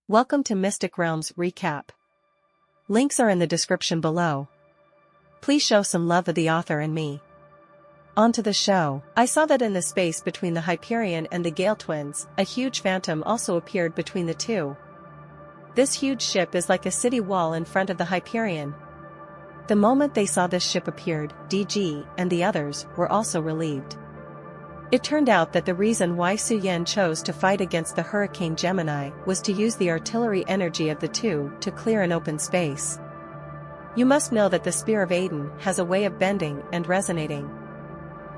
Welcome to Mystic Realms Recap. Links are in the description below. Please show some love of the author and me. On to the show. I saw that in the space between the Hyperion and the Gale twins, a huge phantom also appeared between the two. This huge ship is like a city wall in front of the Hyperion. The moment they saw this ship appeared, DG and the others were also relieved. It turned out that the reason why Suyen chose to fight against the Hurricane Gemini was to use the artillery energy of the two to clear an open space. You must know that the Spear of Aden has a way of bending and resonating.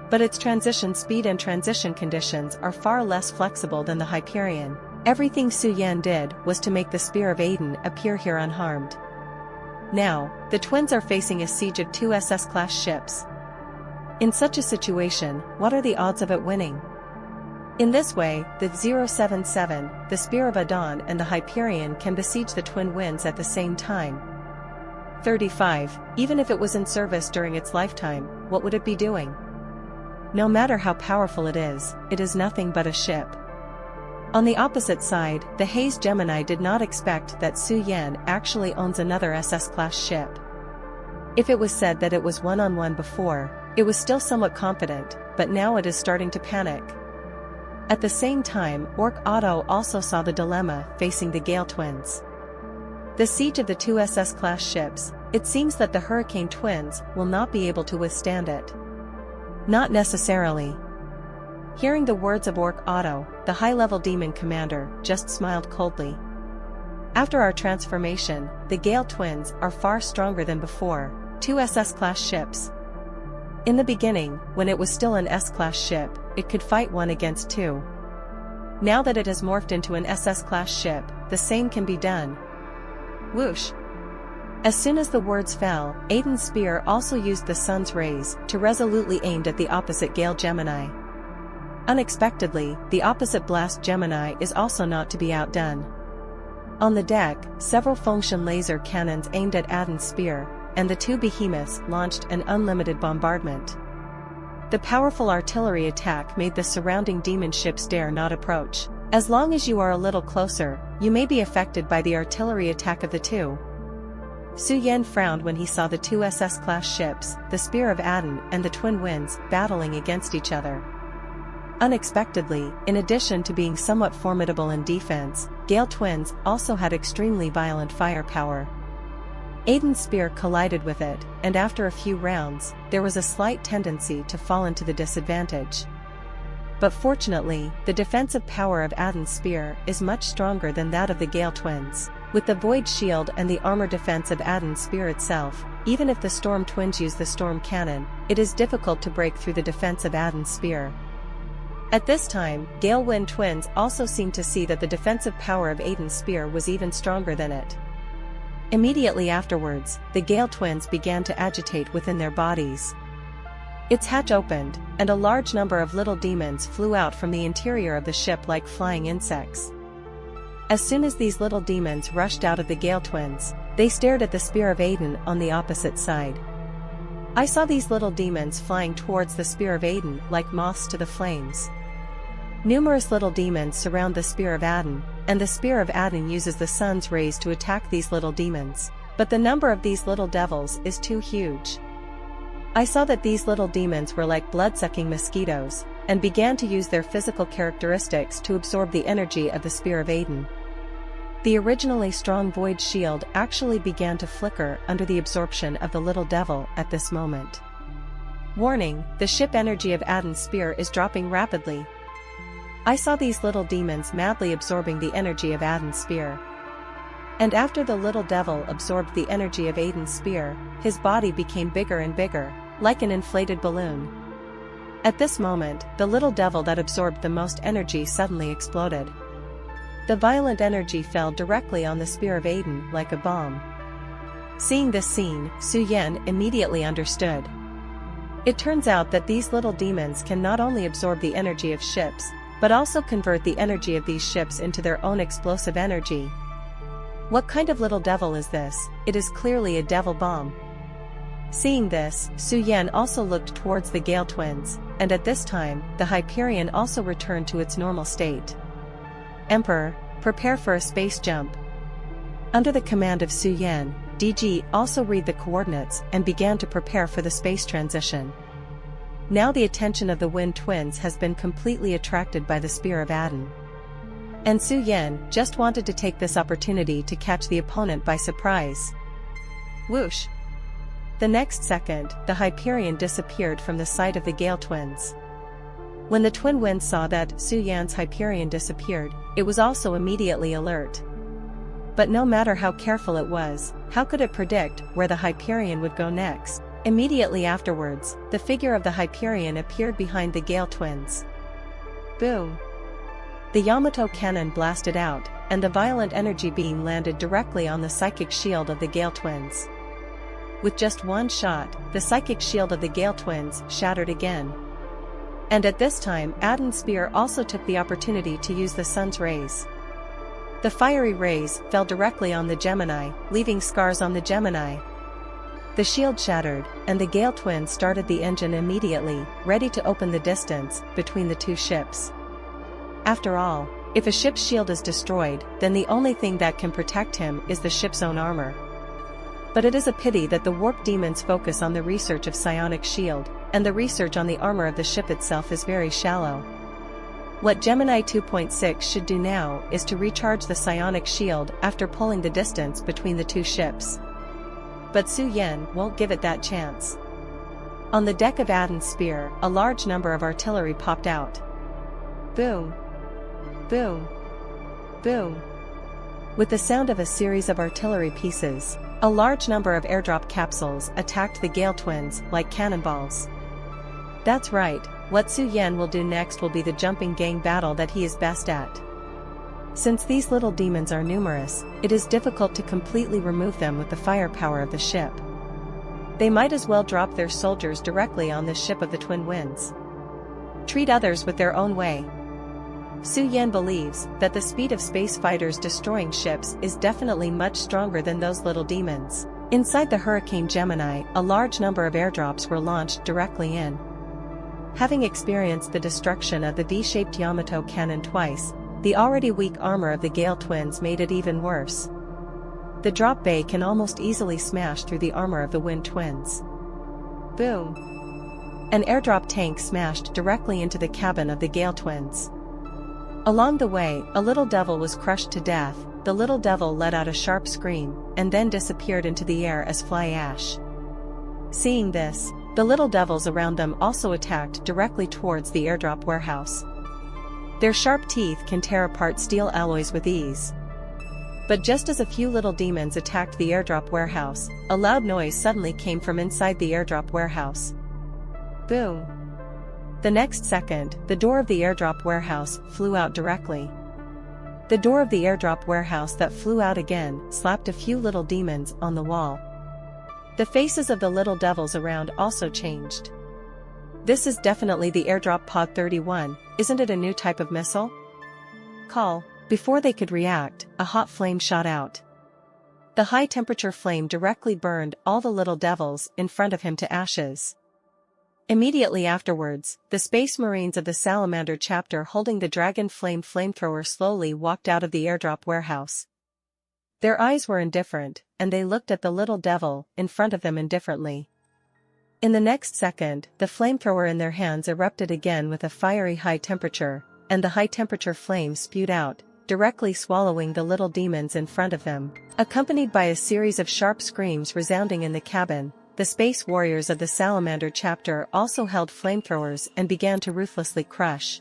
But its transition speed and transition conditions are far less flexible than the Hyperion. Everything Suyen did was to make the Spear of Aden appear here unharmed. Now, the twins are facing a siege of two SS-class ships. In such a situation, what are the odds of it winning? In this way, the 077, the Spear of Aden and the Hyperion can besiege the twin winds at the same time. 35. Even if it was in service during its lifetime, what would it be doing? No matter how powerful it is nothing but a ship. On the opposite side, the Haze Gemini did not expect that Suyen actually owns another SS-class ship. If it was said that it was one-on-one before, it was still somewhat confident, but now it is starting to panic. At the same time, Orc Otto also saw the dilemma facing the Gale twins. The siege of the two SS-class ships, it seems that the Hurricane twins will not be able to withstand it. Not necessarily. Hearing the words of Orc Otto, the high-level demon commander just smiled coldly. After our transformation, the Gale twins are far stronger than before, two SS-class ships. In the beginning, when it was still an S-class ship, it could fight one against two. Now that it has morphed into an SS-class ship, the same can be done. Whoosh! As soon as the words fell, Aden's spear also used the sun's rays to resolutely aimed at the opposite Gale Gemini. Unexpectedly, the opposite blast Gemini is also not to be outdone. On the deck, several function laser cannons aimed at Aden's spear, and the two behemoths launched an unlimited bombardment. The powerful artillery attack made the surrounding demon ships dare not approach. As long as you are a little closer, you may be affected by the artillery attack of the two. Suyen frowned when he saw the two SS-class ships, the Spear of Aden and the Twin Winds, battling against each other. Unexpectedly, in addition to being somewhat formidable in defense, Gale twins also had extremely violent firepower. Aden's spear collided with it, and after a few rounds, there was a slight tendency to fall into the disadvantage. But fortunately, the defensive power of Aden's spear is much stronger than that of the Gale twins. With the void shield and the armor defense of Aden's spear itself, even if the Storm twins use the storm cannon, it is difficult to break through the defense of Aden's spear. At this time, Gale Wind twins also seemed to see that the defensive power of Aden's spear was even stronger than it. Immediately afterwards, the Gale twins began to agitate within their bodies. Its hatch opened, and a large number of little demons flew out from the interior of the ship like flying insects. As soon as these little demons rushed out of the Gale twins, they stared at the Spear of Aden on the opposite side. I saw these little demons flying towards the Spear of Aden like moths to the flames. Numerous little demons surround the Spear of Aden, and the Spear of Aden uses the sun's rays to attack these little demons, but the number of these little devils is too huge. I saw that these little demons were like blood-sucking mosquitoes, and began to use their physical characteristics to absorb the energy of the Spear of Aden. The originally strong void shield actually began to flicker under the absorption of the little devil at this moment. Warning: the ship energy of Aden's spear is dropping rapidly. I saw these little demons madly absorbing the energy of Aden's spear. And after the little devil absorbed the energy of Aden's spear, his body became bigger and bigger, like an inflated balloon. At this moment, the little devil that absorbed the most energy suddenly exploded. The violent energy fell directly on the Spear of Aden like a bomb. Seeing this scene, Suyen immediately understood. It turns out that these little demons can not only absorb the energy of ships, but also convert the energy of these ships into their own explosive energy. What kind of little devil is this? It is clearly a devil bomb. Seeing this, Suyen also looked towards the Gale twins, and at this time, the Hyperion also returned to its normal state. Emperor, Prepare for a space jump. Under the command of Su Yan, DG also read the coordinates and began to prepare for the space transition. Now the attention of the Wind twins has been completely attracted by the Spear of Adin. And Su Yan just wanted to take this opportunity to catch the opponent by surprise. Whoosh! The next second, the Hyperion disappeared from the sight of the Gale twins. When the Twin Winds saw that Su Yan's Hyperion disappeared, it was also immediately alert. But no matter how careful it was, how could it predict where the Hyperion would go next? Immediately afterwards, the figure of the Hyperion appeared behind the Gale twins. Boom! The Yamato cannon blasted out, and the violent energy beam landed directly on the psychic shield of the Gale twins. With just one shot, the psychic shield of the Gale twins shattered again. And at this time Adin's spear also took the opportunity to use the sun's rays. The fiery rays fell directly on the Gemini, leaving scars on the Gemini. The shield shattered, and the Gale twins started the engine immediately, ready to open the distance between the two ships. After all, if a ship's shield is destroyed, then the only thing that can protect him is the ship's own armor. But it is a pity that the warp demons focus on the research of psionic shield, and the research on the armor of the ship itself is very shallow. What Gemini 2.6 should do now is to recharge the psionic shield after pulling the distance between the two ships. But Su Yan won't give it that chance. On the deck of Adin's spear, a large number of artillery popped out. Boom! Boom! Boom! With the sound of a series of artillery pieces, a large number of airdrop capsules attacked the Gale twins like cannonballs. That's right, what Su Yan will do next will be the jumping gang battle that he is best at. Since these little demons are numerous, it is difficult to completely remove them with the firepower of the ship. They might as well drop their soldiers directly on the ship of the Twin Winds. Treat others with their own way. Su Yan believes that the speed of space fighters destroying ships is definitely much stronger than those little demons. Inside the Hurricane Gemini, a large number of airdrops were launched directly in. Having experienced the destruction of the V-shaped Yamato cannon twice, the already weak armor of the Gale twins made it even worse. The drop bay can almost easily smash through the armor of the Wind twins. Boom! An airdrop tank smashed directly into the cabin of the Gale twins. Along the way, a little devil was crushed to death. The little devil let out a sharp scream, and then disappeared into the air as fly ash. Seeing this, the little devils around them also attacked directly towards the airdrop warehouse. Their sharp teeth can tear apart steel alloys with ease. But just as a few little demons attacked the airdrop warehouse, a loud noise suddenly came from inside the airdrop warehouse. Boom! The next second, the door of the airdrop warehouse flew out directly. The door of the airdrop warehouse that flew out again slapped a few little demons on the wall. The faces of the little devils around also changed. This is definitely the airdrop pod 31, isn't it a new type of missile? Call. Before they could react, a hot flame shot out. The high-temperature flame directly burned all the little devils in front of him to ashes. Immediately afterwards, the Space Marines of the Salamander chapter holding the Dragon Flame flamethrower slowly walked out of the airdrop warehouse. Their eyes were indifferent, and they looked at the little devil in front of them indifferently. In the next second, the flamethrower in their hands erupted again with a fiery high temperature, and the high-temperature flame spewed out, directly swallowing the little demons in front of them. Accompanied by a series of sharp screams resounding in the cabin, the Space Warriors of the Salamander chapter also held flamethrowers and began to ruthlessly crush.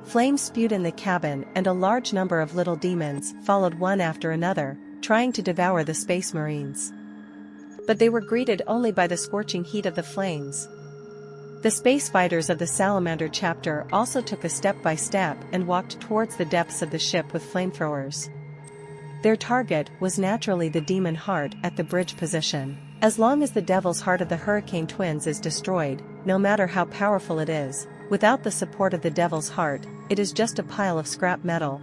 Flames spewed in the cabin, and a large number of little demons followed one after another, trying to devour the Space Marines. But they were greeted only by the scorching heat of the flames. The space fighters of the Salamander chapter also took a step by step and walked towards the depths of the ship with flamethrowers. Their target was naturally the demon heart at the bridge position. As long as the devil's heart of the Hurricane twins is destroyed, no matter how powerful it is, without the support of the devil's heart, it is just a pile of scrap metal.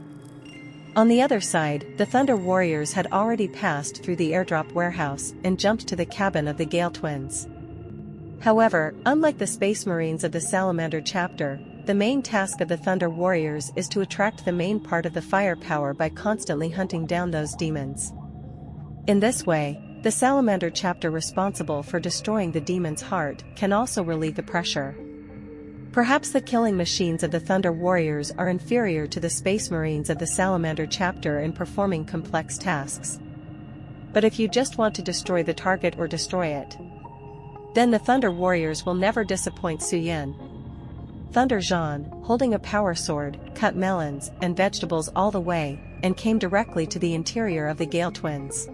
On the other side, the Thunder Warriors had already passed through the airdrop warehouse and jumped to the cabin of the Gale twins. However, unlike the Space Marines of the Salamander chapter, the main task of the Thunder Warriors is to attract the main part of the firepower by constantly hunting down those demons. In this way, the Salamander chapter responsible for destroying the demon's heart can also relieve the pressure. Perhaps the killing machines of the Thunder Warriors are inferior to the Space Marines of the Salamander chapter in performing complex tasks. But if you just want to destroy the target or destroy it, then the Thunder Warriors will never disappoint Suyin. Thunder Jean, holding a power sword, cut melons and vegetables all the way, and came directly to the interior of the Gale twins.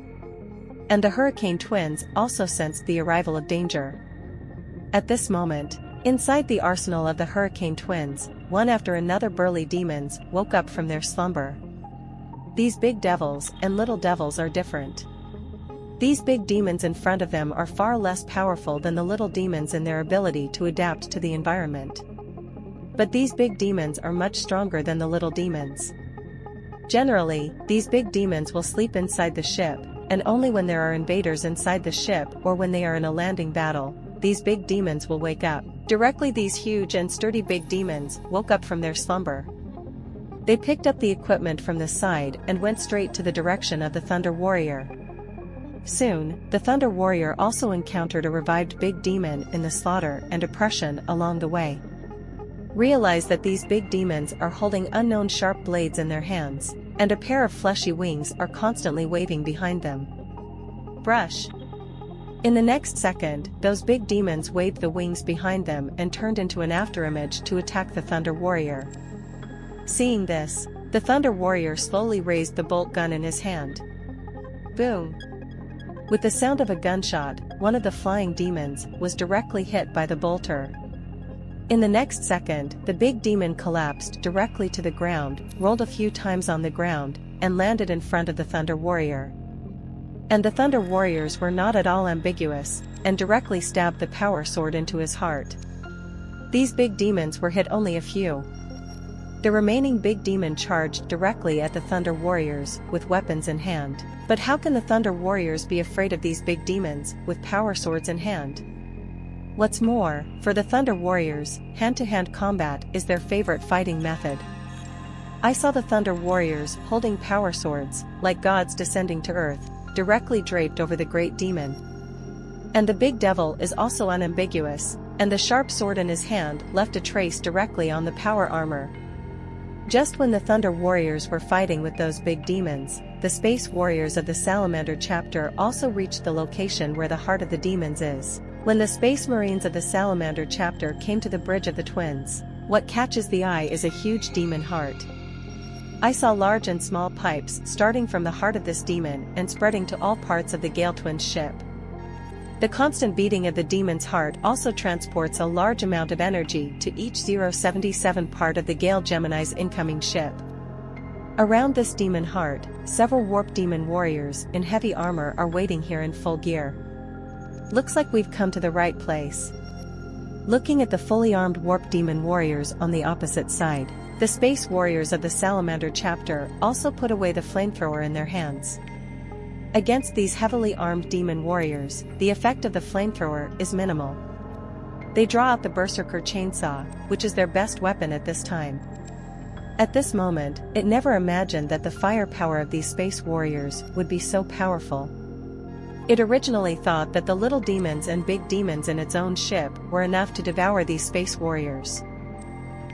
And the Hurricane twins also sensed the arrival of danger. At this moment, inside the arsenal of the Hurricane twins, one after another burly demons woke up from their slumber. These big devils and little devils are different. These big demons in front of them are far less powerful than the little demons in their ability to adapt to the environment. But these big demons are much stronger than the little demons. Generally, these big demons will sleep inside the ship, and only when there are invaders inside the ship or when they are in a landing battle, these big demons will wake up. Directly these huge and sturdy big demons woke up from their slumber. They picked up the equipment from the side and went straight to the direction of the Thunder Warrior. Soon, the Thunder Warrior also encountered a revived big demon in the slaughter and oppression along the way. Realize that these big demons are holding unknown sharp blades in their hands, and a pair of fleshy wings are constantly waving behind them. Brush. In the next second, those big demons waved the wings behind them and turned into an afterimage to attack the Thunder Warrior. Seeing this, the Thunder Warrior slowly raised the bolt gun in his hand. Boom! With the sound of a gunshot, one of the flying demons was directly hit by the bolter. In the next second, the big demon collapsed directly to the ground, rolled a few times on the ground, and landed in front of the Thunder Warrior. And the Thunder Warriors were not at all ambiguous, and directly stabbed the power sword into his heart. These big demons were hit only a few. The remaining big demon charged directly at the Thunder Warriors, with weapons in hand. But how can the Thunder Warriors be afraid of these big demons, with power swords in hand? What's more, for the Thunder Warriors, hand-to-hand combat is their favorite fighting method. I saw the Thunder Warriors holding power swords, like gods descending to earth, directly draped over the great demon. And the big devil is also unambiguous, and the sharp sword in his hand left a trace directly on the power armor. Just when the Thunder Warriors were fighting with those big demons, the Space Warriors of the Salamander chapter also reached the location where the heart of the demons is. When the Space Marines of the Salamander chapter came to the bridge of the twins, what catches the eye is a huge demon heart. I saw large and small pipes starting from the heart of this demon and spreading to all parts of the Gale twins' ship. The constant beating of the demon's heart also transports a large amount of energy to each 077 part of the Gale Gemini's incoming ship. Around this demon heart, several warp demon warriors in heavy armor are waiting here in full gear. Looks like we've come to the right place. Looking at the fully armed warp demon warriors on the opposite side, the Space Warriors of the Salamander chapter also put away the flamethrower in their hands. Against these heavily armed demon warriors, the effect of the flamethrower is minimal. They draw out the Berserker chainsaw, which is their best weapon at this time. At this moment, it never imagined that the firepower of these Space Warriors would be so powerful. It originally thought that the little demons and big demons in its own ship were enough to devour these Space Warriors.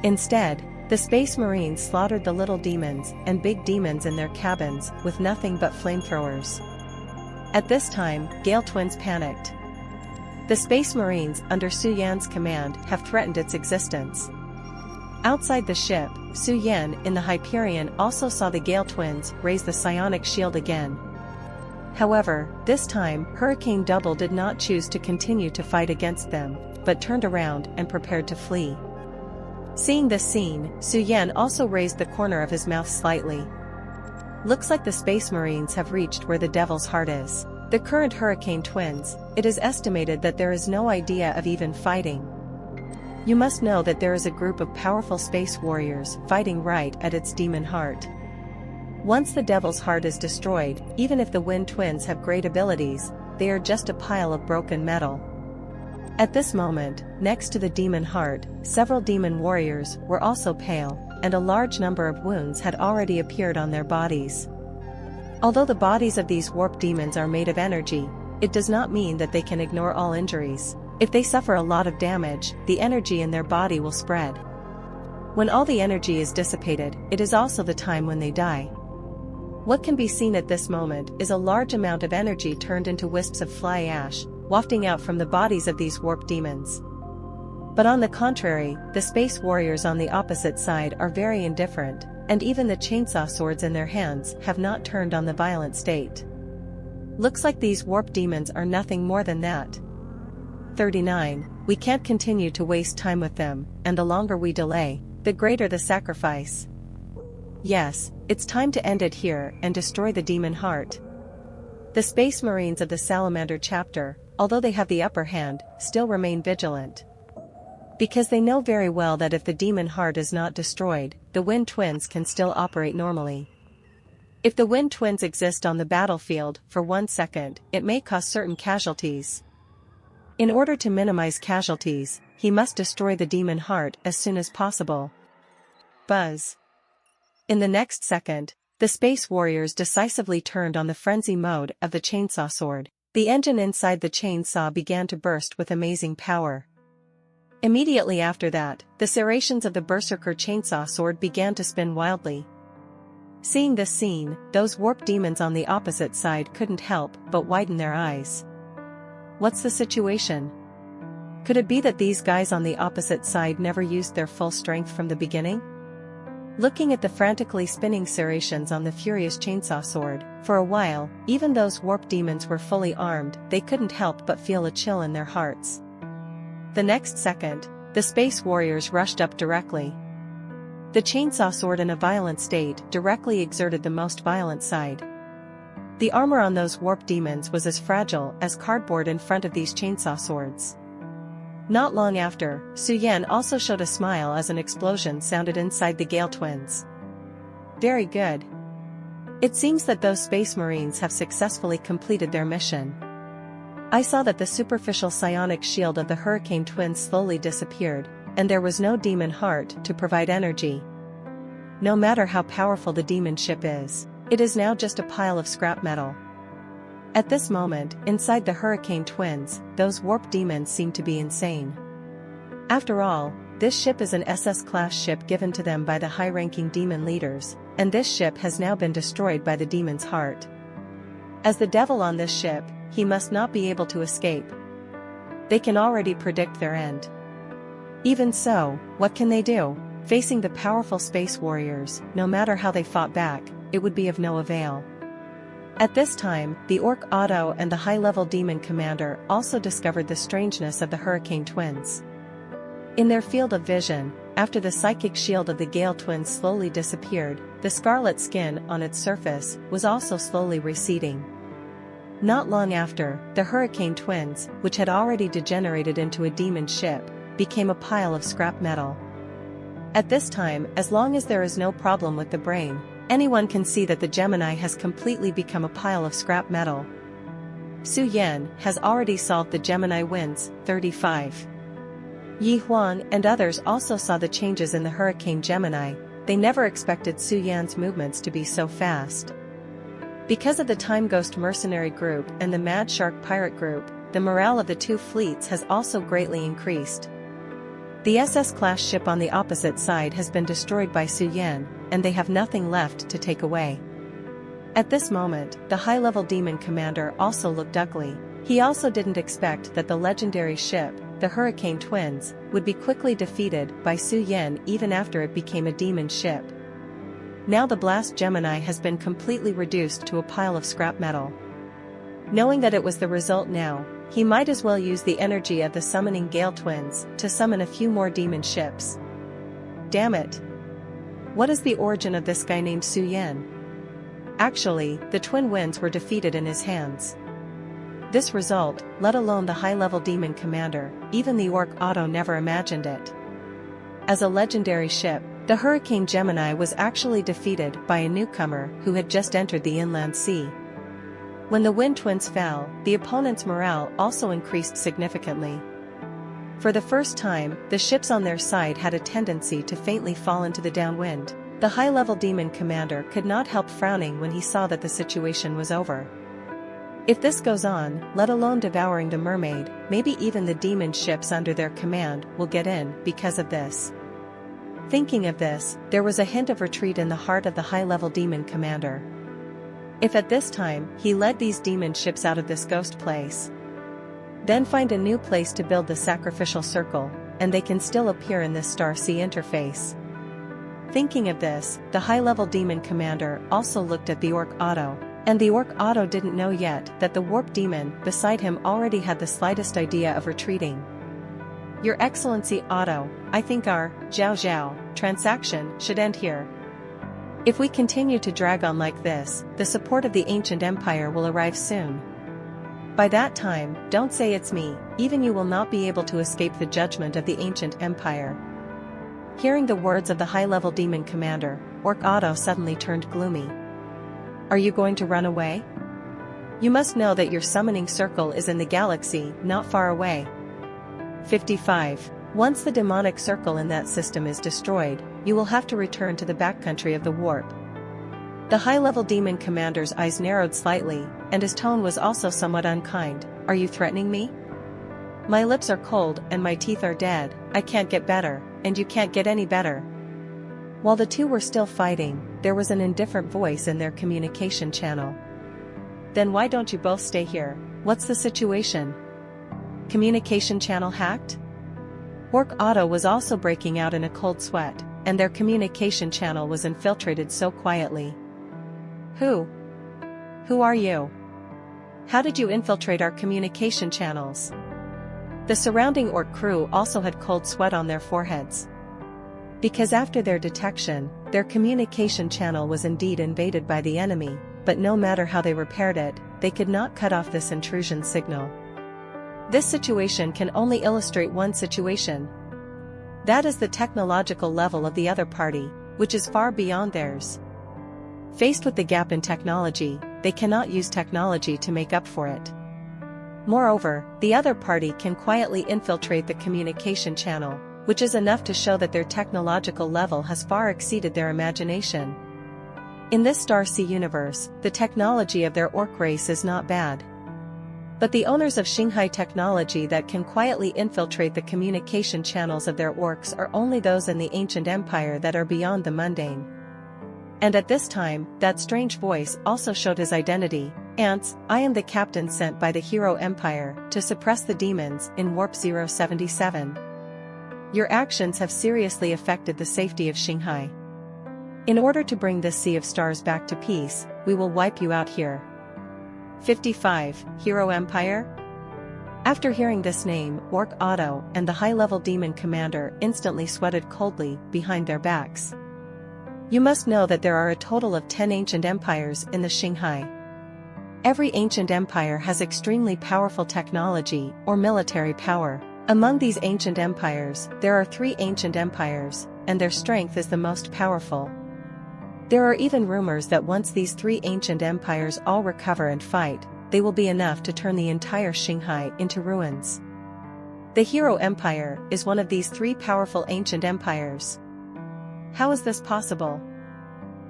Instead, the Space Marines slaughtered the little demons and big demons in their cabins with nothing but flamethrowers. At this time, Gale twins panicked. The Space Marines under Su Yan's command have threatened its existence. Outside the ship, Su Yan in the Hyperion also saw the Gale twins raise the psionic shield again. However, this time, Hurricane Double did not choose to continue to fight against them, but turned around and prepared to flee. Seeing this scene, Su Yan also raised the corner of his mouth slightly. Looks like the Space Marines have reached where the Devil's heart is. The current Hurricane twins, it is estimated that there is no idea of even fighting. You must know that there is a group of powerful Space Warriors fighting right at its demon heart. Once the Devil's heart is destroyed, even if the Wind twins have great abilities, they are just a pile of broken metal. At this moment, next to the demon heart, several demon warriors were also pale, and a large number of wounds had already appeared on their bodies. Although the bodies of these warp demons are made of energy, it does not mean that they can ignore all injuries. If they suffer a lot of damage, the energy in their body will spread. When all the energy is dissipated, it is also the time when they die. What can be seen at this moment is a large amount of energy turned into wisps of fly ash, wafting out from the bodies of these warp demons. But on the contrary, the space warriors on the opposite side are very indifferent, and even the chainsaw swords in their hands have not turned on the violent state. Looks like these warp demons are nothing more than that. 39. We can't continue to waste time with them, and the longer we delay, the greater the sacrifice. Yes, it's time to end it here and destroy the demon heart. The Space Marines of the Salamander chapter, although they have the upper hand, still remain vigilant. Because they know very well that if the demon heart is not destroyed, the Wind Twins can still operate normally. If the Wind Twins exist on the battlefield for 1 second, it may cause certain casualties. In order to minimize casualties, he must destroy the demon heart as soon as possible. Buzz. In the next second, the Space Warriors decisively turned on the frenzy mode of the chainsaw sword. The engine inside the chainsaw began to burst with amazing power. Immediately after that, the serrations of the Berserker chainsaw sword began to spin wildly. Seeing this scene, those warp demons on the opposite side couldn't help but widen their eyes. What's the situation? Could it be that these guys on the opposite side never used their full strength from the beginning? Looking at the frantically spinning serrations on the furious chainsaw sword, for a while, even those warp demons were fully armed, they couldn't help but feel a chill in their hearts. The next second, the Space Warriors rushed up directly. The chainsaw sword in a violent state directly exerted the most violent side. The armor on those warp demons was as fragile as cardboard in front of these chainsaw swords. Not long after, Su Yan also showed a smile as an explosion sounded inside the Gale twins. Very good. It seems that those Space Marines have successfully completed their mission. I saw that the superficial psionic shield of the Hurricane twins slowly disappeared, and there was no demon heart to provide energy. No matter how powerful the demon ship is, it is now just a pile of scrap metal. At this moment, inside the Hurricane twins, those warp demons seem to be insane. After all, this ship is an SS-class ship given to them by the high-ranking demon leaders, and this ship has now been destroyed by the demon's heart. As the devil on this ship, he must not be able to escape. They can already predict their end. Even so, what can they do? Facing the powerful space warriors, no matter how they fought back, it would be of no avail. At this time, the Orc Otto and the high-level demon commander also discovered the strangeness of the Hurricane twins. In their field of vision, after the psychic shield of the Gale twins slowly disappeared, the scarlet skin on its surface was also slowly receding. Not long after, the Hurricane twins, which had already degenerated into a demon ship, became a pile of scrap metal. At this time, as long as there is no problem with the brain, anyone can see that the Gemini has completely become a pile of scrap metal. Su Yan has already solved the Gemini wins, 35. Yi Huang and others also saw the changes in the Hurricane Gemini. They never expected Su Yan's movements to be so fast. Because of the Time Ghost mercenary group and the Mad Shark pirate group, the morale of the two fleets has also greatly increased. The SS-class ship on the opposite side has been destroyed by Su Yan, and they have nothing left to take away. At this moment, the high-level demon commander also looked ugly. He also didn't expect that the legendary ship, the Hurricane twins, would be quickly defeated by Su Yan even after it became a demon ship. Now the Blast Gemini has been completely reduced to a pile of scrap metal. Knowing that it was the result now, he might as well use the energy of the summoning Gale twins to summon a few more demon ships. Damn it! What is the origin of this guy named Su Yan? Actually, the twin winds were defeated in his hands. This result, let alone the high-level demon commander, even the Orc Otto never imagined it. As a legendary ship, the Hurricane Gemini was actually defeated by a newcomer who had just entered the inland sea. When the Wind Twins fell, the opponent's morale also increased significantly. For the first time, the ships on their side had a tendency to faintly fall into the downwind. The high-level demon commander could not help frowning when he saw that the situation was over. If this goes on, let alone devouring the mermaid, maybe even the demon ships under their command will get in because of this. Thinking of this, there was a hint of retreat in the heart of the high-level demon commander. If at this time, he led these demon ships out of this ghost place, then find a new place to build the sacrificial circle, and they can still appear in this star-sea interface. Thinking of this, the high-level demon commander also looked at the orc Otto, and the orc Otto didn't know yet that the warp demon beside him already had the slightest idea of retreating. Your Excellency Otto, I think our Zhao transaction should end here. If we continue to drag on like this, the support of the ancient empire will arrive soon. By that time, don't say it's me, even you will not be able to escape the judgment of the ancient empire. Hearing the words of the high-level demon commander, orc Otto suddenly turned gloomy. Are you going to run away? You must know that your summoning circle is in the galaxy, not far away. 55. Once the demonic circle in that system is destroyed, you will have to return to the backcountry of the warp. The high-level demon commander's eyes narrowed slightly, and his tone was also somewhat unkind. Are you threatening me? My lips are cold and my teeth are dead, I can't get better, and you can't get any better. While the two were still fighting, there was an indifferent voice in their communication channel. Then why don't you both stay here? What's the situation? Communication channel hacked? Orc Otto was also breaking out in a cold sweat, and their communication channel was infiltrated so quietly. Who are you? How did you infiltrate our communication channels? The surrounding orc crew also had cold sweat on their foreheads. Because after their detection, their communication channel was indeed invaded by the enemy, but no matter how they repaired it, they could not cut off this intrusion signal. This situation can only illustrate one situation. That is the technological level of the other party, which is far beyond theirs. Faced with the gap in technology, they cannot use technology to make up for it. Moreover, the other party can quietly infiltrate the communication channel, which is enough to show that their technological level has far exceeded their imagination. In this star-sea universe, the technology of their orc race is not bad. But the owners of Shanghai technology that can quietly infiltrate the communication channels of their orcs are only those in the ancient empire that are beyond the mundane. And at this time, that strange voice also showed his identity. Ants, I am the captain sent by the Hero Empire to suppress the demons in Warp 077. Your actions have seriously affected the safety of Shanghai. In order to bring this sea of stars back to peace, we will wipe you out here. 55. Hero Empire? After hearing this name, Orc Otto and the high-level demon commander instantly sweated coldly behind their backs. You must know that there are a total of 10 ancient empires in the Shanghai. Every ancient empire has extremely powerful technology or military power. Among these ancient empires, there are 3 ancient empires, and their strength is the most powerful. There are even rumors that once these 3 ancient empires all recover and fight, they will be enough to turn the entire Shanghai into ruins. The Hero Empire is one of these 3 powerful ancient empires. How is this possible?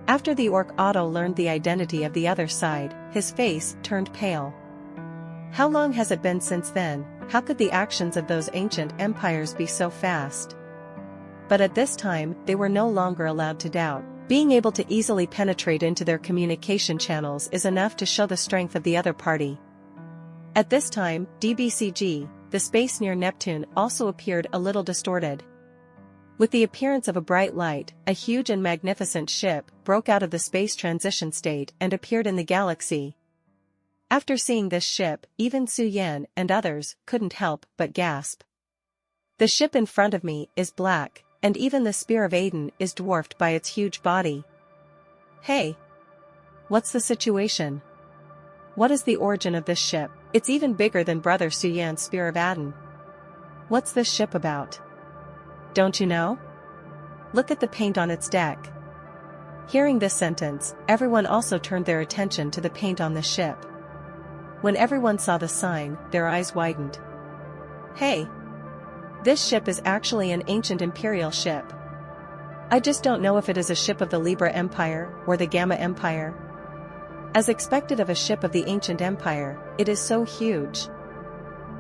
After the orc Otto learned the identity of the other side, his face turned pale. How long has it been since then? How could the actions of those ancient empires be so fast? But at this time, they were no longer allowed to doubt. Being able to easily penetrate into their communication channels is enough to show the strength of the other party. At this time, DBCG, the space near Neptune also appeared a little distorted. With the appearance of a bright light, a huge and magnificent ship broke out of the space transition state and appeared in the galaxy. After seeing this ship, even Su Yan and others couldn't help but gasp. The ship in front of me is black, and even the Spear of Aden is dwarfed by its huge body. Hey! What's the situation? What is the origin of this ship? It's even bigger than Brother Su Yan's Spear of Aden. What's this ship about? Don't you know? Look at the paint on its deck. Hearing this sentence, everyone also turned their attention to the paint on the ship. When everyone saw the sign, their eyes widened. Hey! This ship is actually an ancient imperial ship. I just don't know if it is a ship of the Libra Empire or the Gamma Empire. As expected of a ship of the ancient empire, it is so huge.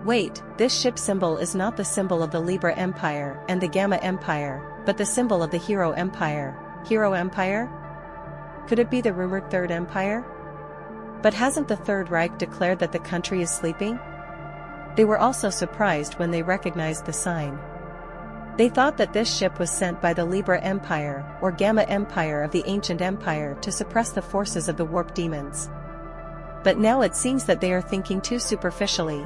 Wait, this ship symbol is not the symbol of the Libra Empire and the Gamma Empire, but the symbol of the Hero Empire. Hero Empire? Could it be the rumored Third Empire? But hasn't the Third Reich declared that the country is sleeping? They were also surprised when they recognized the sign. They thought that this ship was sent by the Libra Empire or Gamma Empire of the ancient empire to suppress the forces of the warp demons. But now it seems that they are thinking too superficially.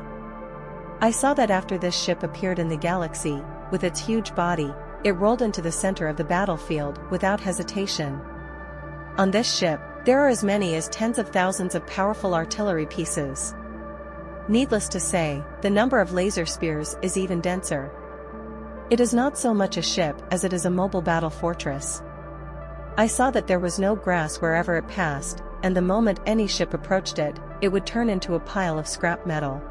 I saw that after this ship appeared in the galaxy, with its huge body, it rolled into the center of the battlefield without hesitation. On this ship, there are as many as tens of thousands of powerful artillery pieces. Needless to say, the number of laser spears is even denser. It is not so much a ship as it is a mobile battle fortress. I saw that there was no grass wherever it passed, and the moment any ship approached it, it would turn into a pile of scrap metal.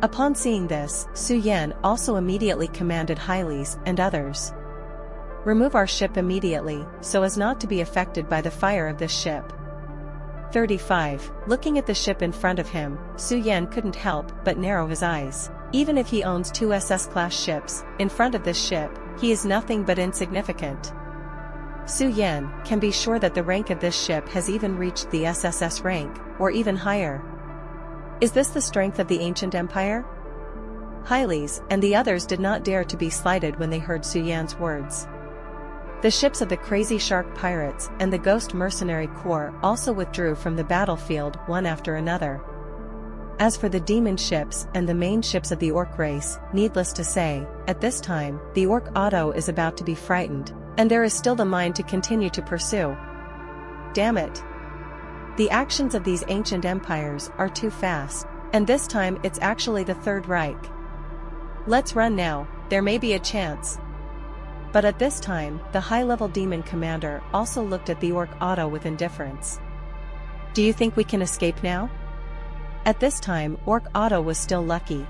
Upon seeing this, Su Yan also immediately commanded Hyles and others. Remove our ship immediately, so as not to be affected by the fire of this ship. 35. Looking at the ship in front of him, Su Yan couldn't help but narrow his eyes. Even if he owns 2 SS-class ships, in front of this ship, he is nothing but insignificant. Su Yan can be sure that the rank of this ship has even reached the SSS rank, or even higher. Is this the strength of the ancient empire? Hyles and the others did not dare to be slighted when they heard Su Yan's words. The ships of the Crazy Shark Pirates and the Ghost Mercenary Corps also withdrew from the battlefield one after another. As for the demon ships and the main ships of the orc race, needless to say, at this time, the orc Otto is about to be frightened, and there is still the mind to continue to pursue. Damn it! The actions of these ancient empires are too fast, and this time it's actually the Third Reich. Let's run now, there may be a chance. But at this time, the high-level demon commander also looked at the orc Otto with indifference. Do you think we can escape now? At this time, orc Otto was still lucky.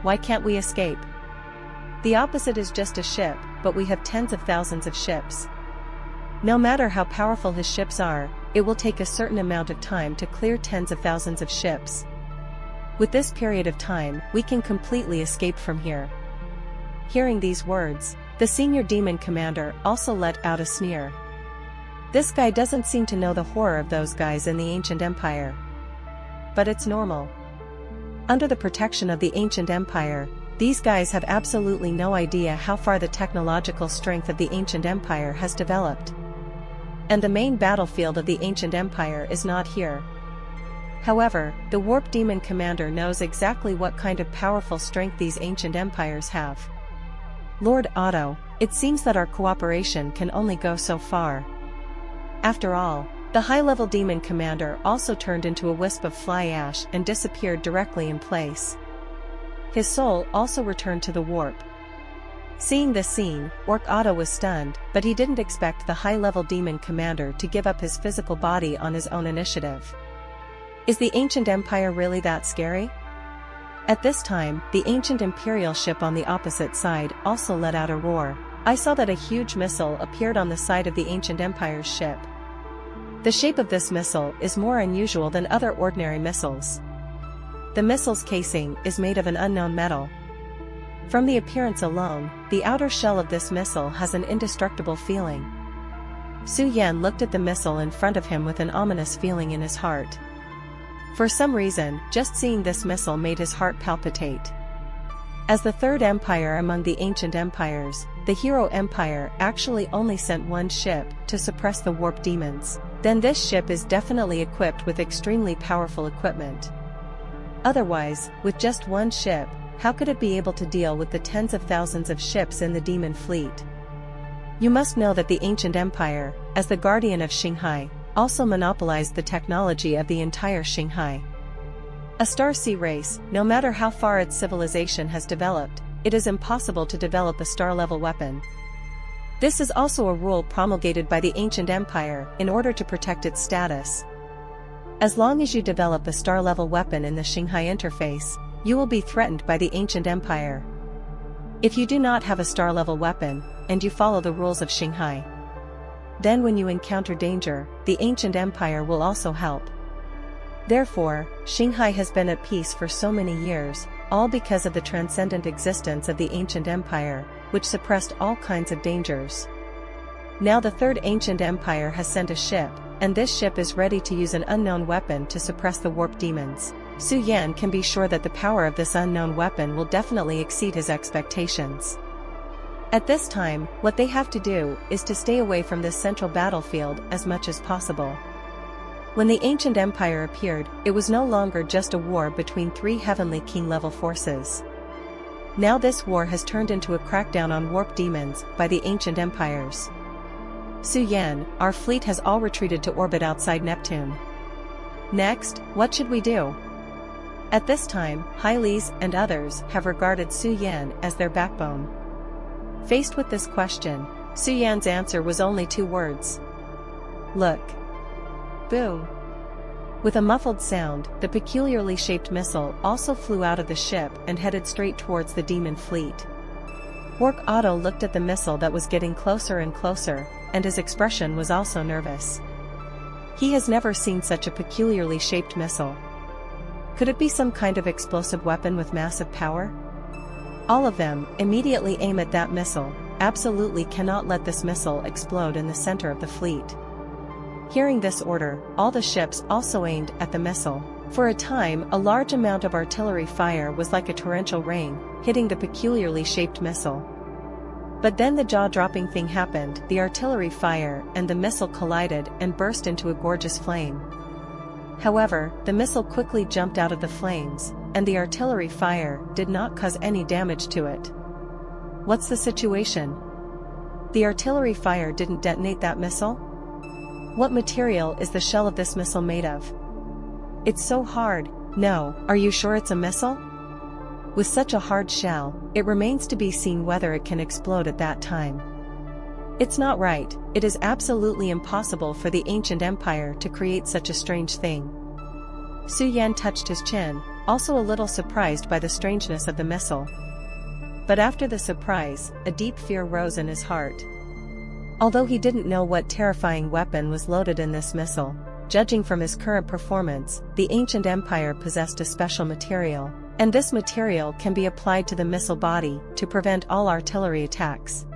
Why can't we escape? The opposite is just a ship, but we have tens of thousands of ships. No matter how powerful his ships are, it will take a certain amount of time to clear tens of thousands of ships. With this period of time, we can completely escape from here. Hearing these words, the senior demon commander also let out a sneer. This guy doesn't seem to know the horror of those guys in the ancient empire. But it's normal. Under the protection of the ancient empire, these guys have absolutely no idea how far the technological strength of the ancient empire has developed. And the main battlefield of the ancient empire is not here. However, the warp demon commander knows exactly what kind of powerful strength these ancient empires have. Lord Otto, it seems that our cooperation can only go so far. After all, the high-level demon commander also turned into a wisp of fly ash and disappeared directly in place. His soul also returned to the warp. Seeing this scene, Orc Otto was stunned, but he didn't expect the high-level demon commander to give up his physical body on his own initiative. Is the ancient empire really that scary? At this time, the ancient imperial ship on the opposite side also let out a roar. I saw that a huge missile appeared on the side of the ancient empire's ship. The shape of this missile is more unusual than other ordinary missiles. The missile's casing is made of an unknown metal. From the appearance alone, the outer shell of this missile has an indestructible feeling. Su Yan looked at the missile in front of him with an ominous feeling in his heart. For some reason, just seeing this missile made his heart palpitate. As the third empire among the ancient empires, the Hero Empire actually only sent one ship to suppress the warp demons. Then this ship is definitely equipped with extremely powerful equipment. Otherwise, with just one ship, how could it be able to deal with the tens of thousands of ships in the demon fleet? You must know that the ancient empire, as the guardian of Shanghai, also monopolized the technology of the entire Shanghai. A star sea race, no matter how far its civilization has developed, it is impossible to develop a star-level weapon. This is also a rule promulgated by the ancient empire in order to protect its status. As long as you develop a star-level weapon in the Shanghai interface, you will be threatened by the ancient empire. If you do not have a star-level weapon, and you follow the rules of Shanghai, then when you encounter danger, the ancient empire will also help. Therefore, Shanghai has been at peace for so many years, all because of the transcendent existence of the ancient empire, which suppressed all kinds of dangers. Now the third ancient empire has sent a ship, and this ship is ready to use an unknown weapon to suppress the warp demons. Su Yan can be sure that the power of this unknown weapon will definitely exceed his expectations. At this time, what they have to do is to stay away from this central battlefield as much as possible. When the ancient empire appeared, it was no longer just a war between three heavenly king-level forces. Now this war has turned into a crackdown on warp demons by the ancient empires. Su Yan, our fleet has all retreated to orbit outside Neptune. Next, what should we do? At this time, Hyles and others have regarded Su Yan as their backbone. Faced with this question, Su Yan's answer was only two words. Look. Boom. With a muffled sound, the peculiarly shaped missile also flew out of the ship and headed straight towards the demon fleet. Orc Otto looked at the missile that was getting closer and closer, and his expression was also nervous. He has never seen such a peculiarly shaped missile. Could it be some kind of explosive weapon with massive power? All of them immediately aim at that missile. Absolutely cannot let this missile explode in the center of the fleet. Hearing this order, all the ships also aimed at the missile. For a time, a large amount of artillery fire was like a torrential rain, hitting the peculiarly shaped missile. But then the jaw-dropping thing happened. The artillery fire and the missile collided and burst into a gorgeous flame. However, the missile quickly jumped out of the flames, and the artillery fire did not cause any damage to it. What's the situation? The artillery fire didn't detonate that missile? What material is the shell of this missile made of? It's so hard. No, are you sure it's a missile? With such a hard shell, it remains to be seen whether it can explode at that time. It's not right. It is absolutely impossible for the ancient empire to create such a strange thing. Su Yan touched his chin, also a little surprised by the strangeness of the missile. But after the surprise, a deep fear rose in his heart. Although he didn't know what terrifying weapon was loaded in this missile, judging from his current performance, the ancient empire possessed a special material, and this material can be applied to the missile body to prevent all artillery attacks.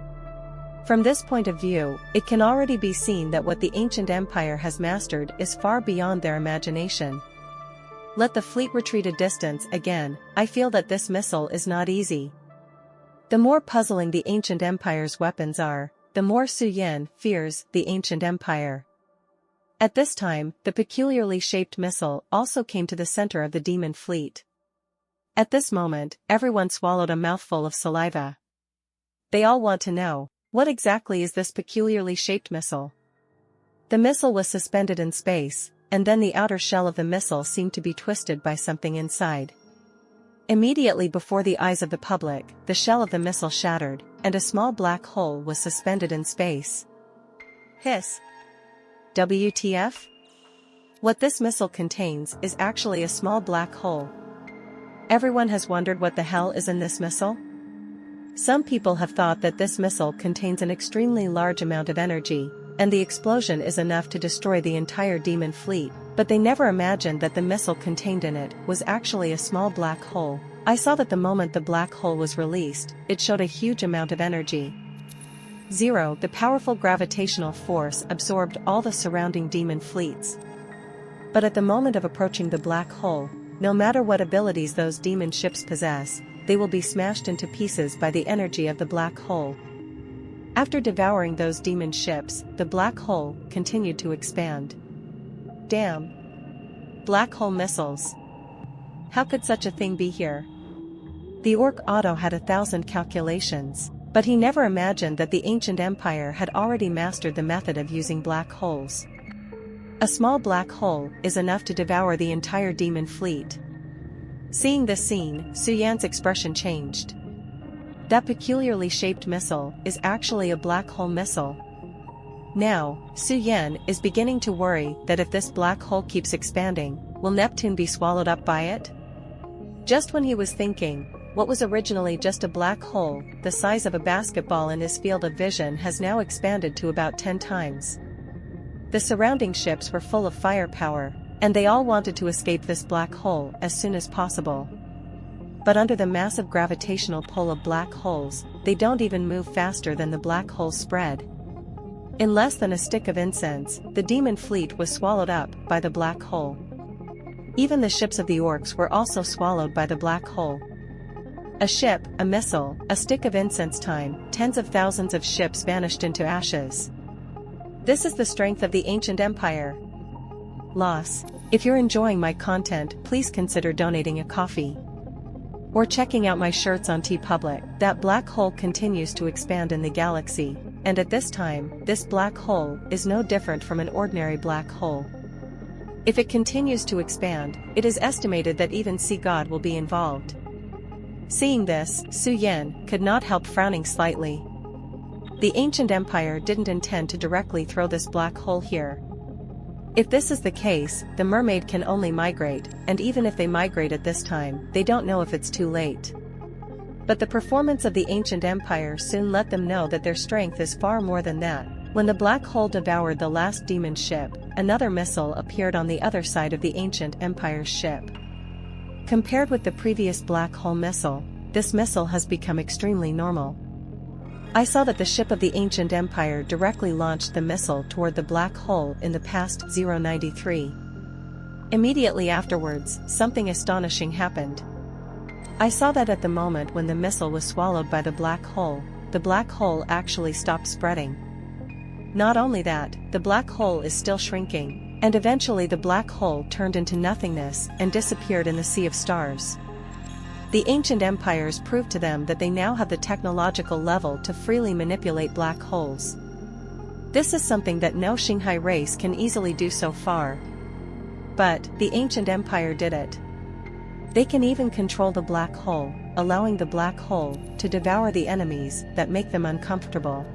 From this point of view, it can already be seen that what the ancient empire has mastered is far beyond their imagination. Let the fleet retreat a distance again. I feel that this missile is not easy. The more puzzling the ancient empire's weapons are, the more Su Yan fears the ancient empire. At this time, the peculiarly shaped missile also came to the center of the demon fleet. At this moment, everyone swallowed a mouthful of saliva. They all want to know, what exactly is this peculiarly shaped missile? The missile was suspended in space, and then the outer shell of the missile seemed to be twisted by something inside. Immediately before the eyes of the public, the shell of the missile shattered, and a small black hole was suspended in space. Hiss. WTF? What this missile contains is actually a small black hole. Everyone has wondered what the hell is in this missile? Some people have thought that this missile contains an extremely large amount of energy, and the explosion is enough to destroy the entire demon fleet, but they never imagined that the missile contained in it was actually a small black hole. I saw that the moment the black hole was released, it showed a huge amount of energy. Zero, the powerful gravitational force absorbed all the surrounding demon fleets. But at the moment of approaching the black hole, no matter what abilities those demon ships possess, they will be smashed into pieces by the energy of the black hole. After devouring those demon ships, the black hole continued to expand. Damn! Black hole missiles. How could such a thing be here? The Orc Otto had 1,000 calculations, but he never imagined that the ancient empire had already mastered the method of using black holes. A small black hole is enough to devour the entire demon fleet. Seeing this scene, Su Yan's expression changed. That peculiarly shaped missile is actually a black hole missile. Now, Su Yan is beginning to worry that if this black hole keeps expanding, will Neptune be swallowed up by it? Just when he was thinking, what was originally just a black hole, the size of a basketball in his field of vision has now expanded to about 10 times. The surrounding ships were full of firepower, and they all wanted to escape this black hole as soon as possible. But under the massive gravitational pull of black holes, they don't even move faster than the black hole spread. In less than a stick of incense, the demon fleet was swallowed up by the black hole. Even the ships of the orcs were also swallowed by the black hole. A ship, a missile, a stick of incense time, tens of thousands of ships vanished into ashes. This is the strength of the ancient empire. Loss. If you're enjoying my content, please consider donating a coffee. Or checking out my shirts on TeePublic. That black hole continues to expand in the galaxy, and at this time, this black hole is no different from an ordinary black hole. If it continues to expand, it is estimated that even Sea God will be involved. Seeing this, Su Yan could not help frowning slightly. The ancient empire didn't intend to directly throw this black hole here. If this is the case, the mermaid can only migrate, and even if they migrate at this time, they don't know if it's too late. But the performance of the ancient empire soon let them know that their strength is far more than that. When the black hole devoured the last demon ship, another missile appeared on the other side of the ancient empire's ship. Compared with the previous black hole missile, this missile has become extremely normal. I saw that the ship of the ancient empire directly launched the missile toward the black hole in the past 093. Immediately afterwards, something astonishing happened. I saw that at the moment when the missile was swallowed by the black hole actually stopped spreading. Not only that, the black hole is still shrinking, and eventually the black hole turned into nothingness and disappeared in the sea of stars. The ancient empires proved to them that they now have the technological level to freely manipulate black holes. This is something that no Xinghai race can easily do so far. But the ancient empire did it. They can even control the black hole, allowing the black hole to devour the enemies that make them uncomfortable.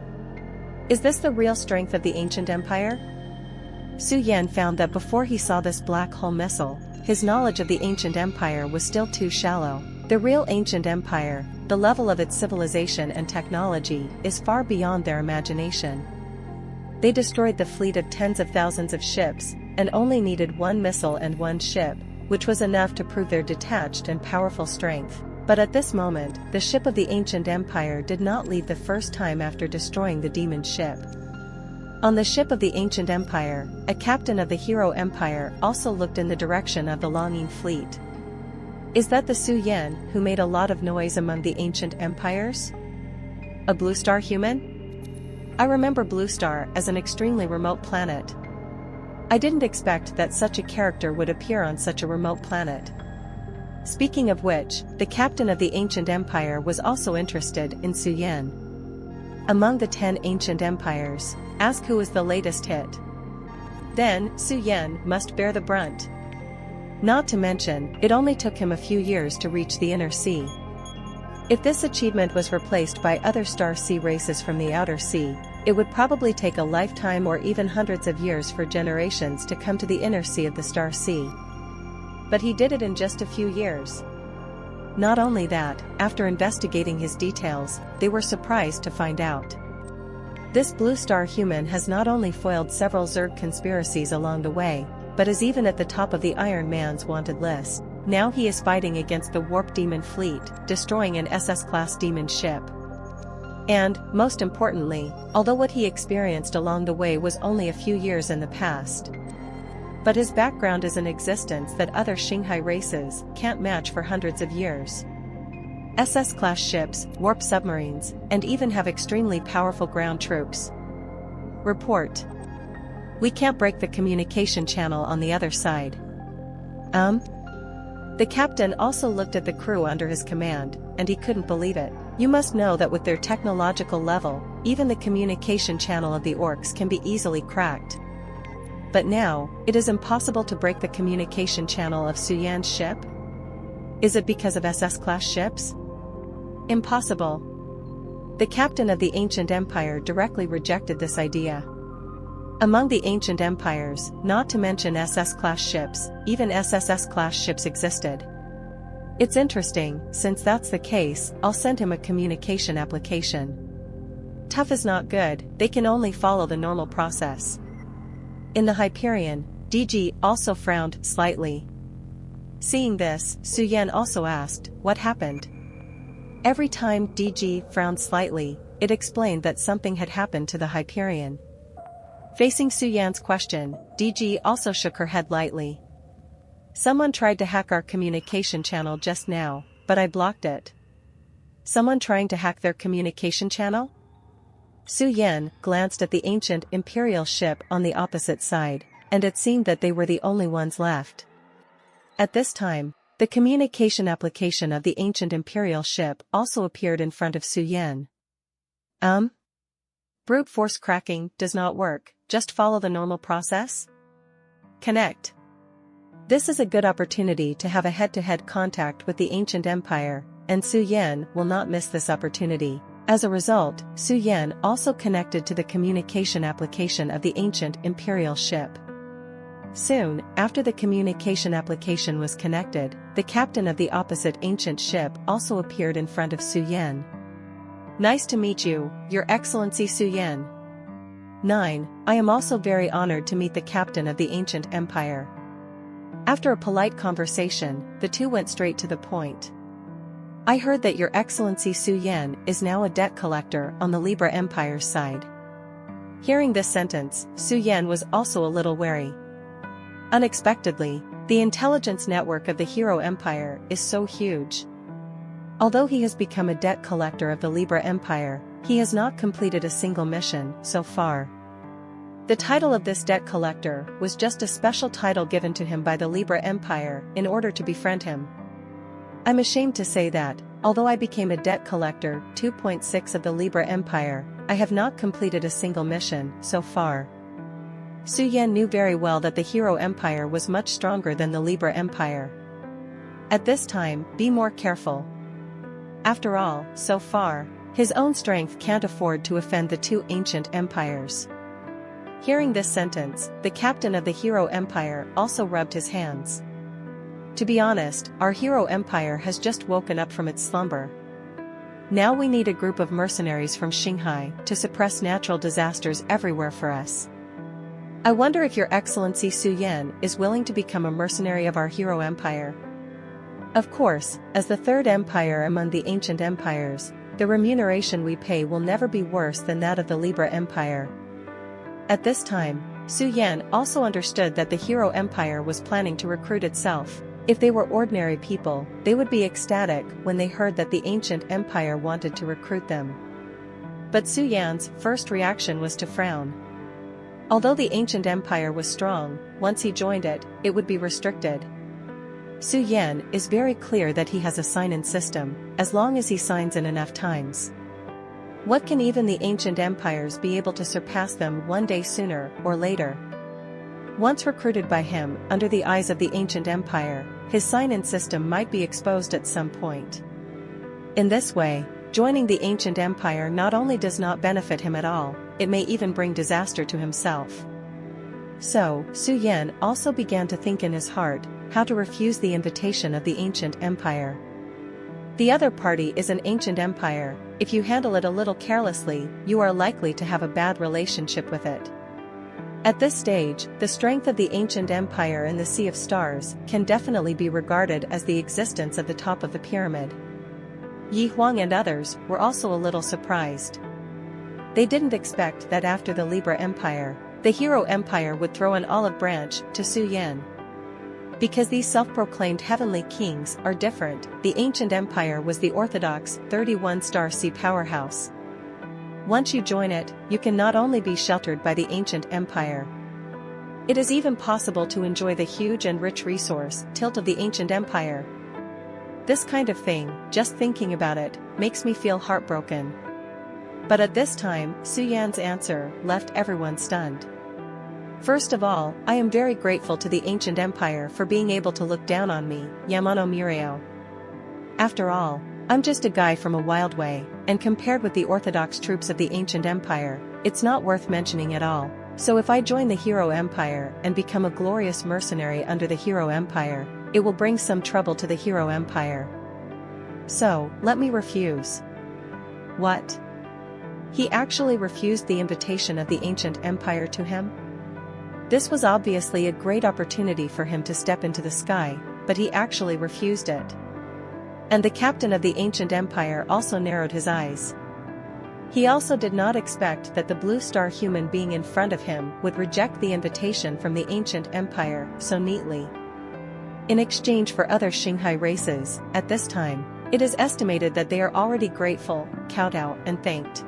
Is this the real strength of the ancient empire? Su Yan found that before he saw this black hole missile, his knowledge of the ancient empire was still too shallow. The real ancient empire, the level of its civilization and technology, is far beyond their imagination. They destroyed the fleet of tens of thousands of ships, and only needed one missile and one ship, which was enough to prove their detached and powerful strength. But at this moment, the ship of the ancient empire did not leave the first time after destroying the demon ship. On the ship of the ancient empire, a captain of the hero empire also looked in the direction of the longing fleet. Is that the Su Yan who made a lot of noise among the ancient empires? A blue star human? I remember Blue Star as an extremely remote planet. I didn't expect that such a character would appear on such a remote planet. Speaking of which, the captain of the ancient empire was also interested in Su Yan. Among the 10 ancient empires, ask who is the latest hit. Then, Su Yan must bear the brunt. Not to mention, it only took him a few years to reach the inner sea. If this achievement was replaced by other star sea races from the outer sea, it would probably take a lifetime or even hundreds of years for generations to come to the inner sea of the star sea. But he did it in just a few years. Not only that, after investigating his details, they were surprised to find out. This blue star human has not only foiled several Zerg conspiracies along the way, but is even at the top of the Iron Man's wanted list. Now he is fighting against the Warp Demon fleet, destroying an SS-class demon ship. And, most importantly, although what he experienced along the way was only a few years in the past, but his background is an existence that other Xinghai races can't match for hundreds of years. SS-class ships, warp submarines, and even have extremely powerful ground troops. Report. We can't break the communication channel on the other side. The captain also looked at the crew under his command, and he couldn't believe it. You must know that with their technological level, even the communication channel of the orcs can be easily cracked. But now, it is impossible to break the communication channel of Su Yan's ship? Is it because of SS-class ships? Impossible. The captain of the ancient empire directly rejected this idea. Among the ancient empires, not to mention SS-class ships, even SSS-class ships existed. It's interesting, since that's the case, I'll send him a communication application. Tough is not good, they can only follow the normal process. In the Hyperion, DG also frowned slightly. Seeing this, Suyen also asked, what happened? Every time DG frowned slightly, it explained that something had happened to the Hyperion. Facing Suyan's question, DG also shook her head lightly. Someone tried to hack our communication channel just now, but I blocked it. Someone trying to hack their communication channel? Suyen glanced at the ancient Imperial ship on the opposite side, and it seemed that they were the only ones left. At this time, the communication application of the ancient Imperial ship also appeared in front of Suyen. Brute force cracking does not work, just follow the normal process? Connect. This is a good opportunity to have a head-to-head contact with the ancient empire, and Suyen will not miss this opportunity. As a result, Suyen also connected to the communication application of the ancient Imperial ship. Soon, after the communication application was connected, the captain of the opposite ancient ship also appeared in front of Suyen. Nice to meet you, Your Excellency Suyen. 9. I am also very honored to meet the captain of the ancient empire. After a polite conversation, the two went straight to the point. I heard that Your Excellency Suyen is now a debt collector on the Libra Empire's side. Hearing this sentence, Suyen was also a little wary. Unexpectedly, the intelligence network of the Hero Empire is so huge. Although he has become a debt collector of the Libra Empire, he has not completed a single mission so far. The title of this debt collector was just a special title given to him by the Libra Empire in order to befriend him. I'm ashamed to say that, although I became a debt collector 2.6 of the Libra Empire, I have not completed a single mission so far. Suyen knew very well that the Hero Empire was much stronger than the Libra Empire. At this time, be more careful. After all, so far, his own strength can't afford to offend the two ancient empires. Hearing this sentence, the captain of the Hero Empire also rubbed his hands. To be honest, our Hero Empire has just woken up from its slumber. Now we need a group of mercenaries from Shanghai to suppress natural disasters everywhere for us. I wonder if Your Excellency Suyen is willing to become a mercenary of our Hero Empire. Of course, as the third empire among the ancient empires, the remuneration we pay will never be worse than that of the Libra Empire. At this time, Suyen also understood that the Hero Empire was planning to recruit itself. If they were ordinary people, they would be ecstatic when they heard that the ancient empire wanted to recruit them. But Suyen's first reaction was to frown. Although the ancient empire was strong, once he joined it, it would be restricted. Suyen is very clear that he has a sign-in system, as long as he signs in enough times. What can even the ancient empires be able to surpass them one day sooner or later? Once recruited by him under the eyes of the ancient empire, his sign-in system might be exposed at some point. In this way, joining the ancient empire not only does not benefit him at all, it may even bring disaster to himself. So, Suyen also began to think in his heart how to refuse the invitation of the ancient empire. The other party is an ancient empire. If you handle it a little carelessly, you are likely to have a bad relationship with it. At this stage, the strength of the ancient empire in the Sea of Stars can definitely be regarded as the existence at the top of the pyramid. Yi Huang and others were also a little surprised. They didn't expect that after the Libra Empire, the Hero Empire would throw an olive branch to Suyen. Because these self-proclaimed heavenly kings are different, the ancient empire was the orthodox 31-star sea powerhouse. Once you join it, you can not only be sheltered by the ancient empire. It is even possible to enjoy the huge and rich resource tilt of the ancient empire. This kind of thing, just thinking about it, makes me feel heartbroken. But at this time, Suyan's answer left everyone stunned. First of all, I am very grateful to the ancient empire for being able to look down on me, Yamano Mureo. After all, I'm just a guy from a wild way, and compared with the orthodox troops of the ancient empire, it's not worth mentioning at all. So if I join the Hero Empire and become a glorious mercenary under the Hero Empire, it will bring some trouble to the hero empire. So, let me refuse. What? He actually refused the invitation of the ancient empire to him? This was obviously a great opportunity for him to step into the sky, but he actually refused it. And the captain of the ancient empire also narrowed his eyes. He also did not expect that the blue star human being in front of him would reject the invitation from the ancient empire so neatly. In exchange for other Xinghai races, at this time, it is estimated that they are already grateful, kowtow, and thanked.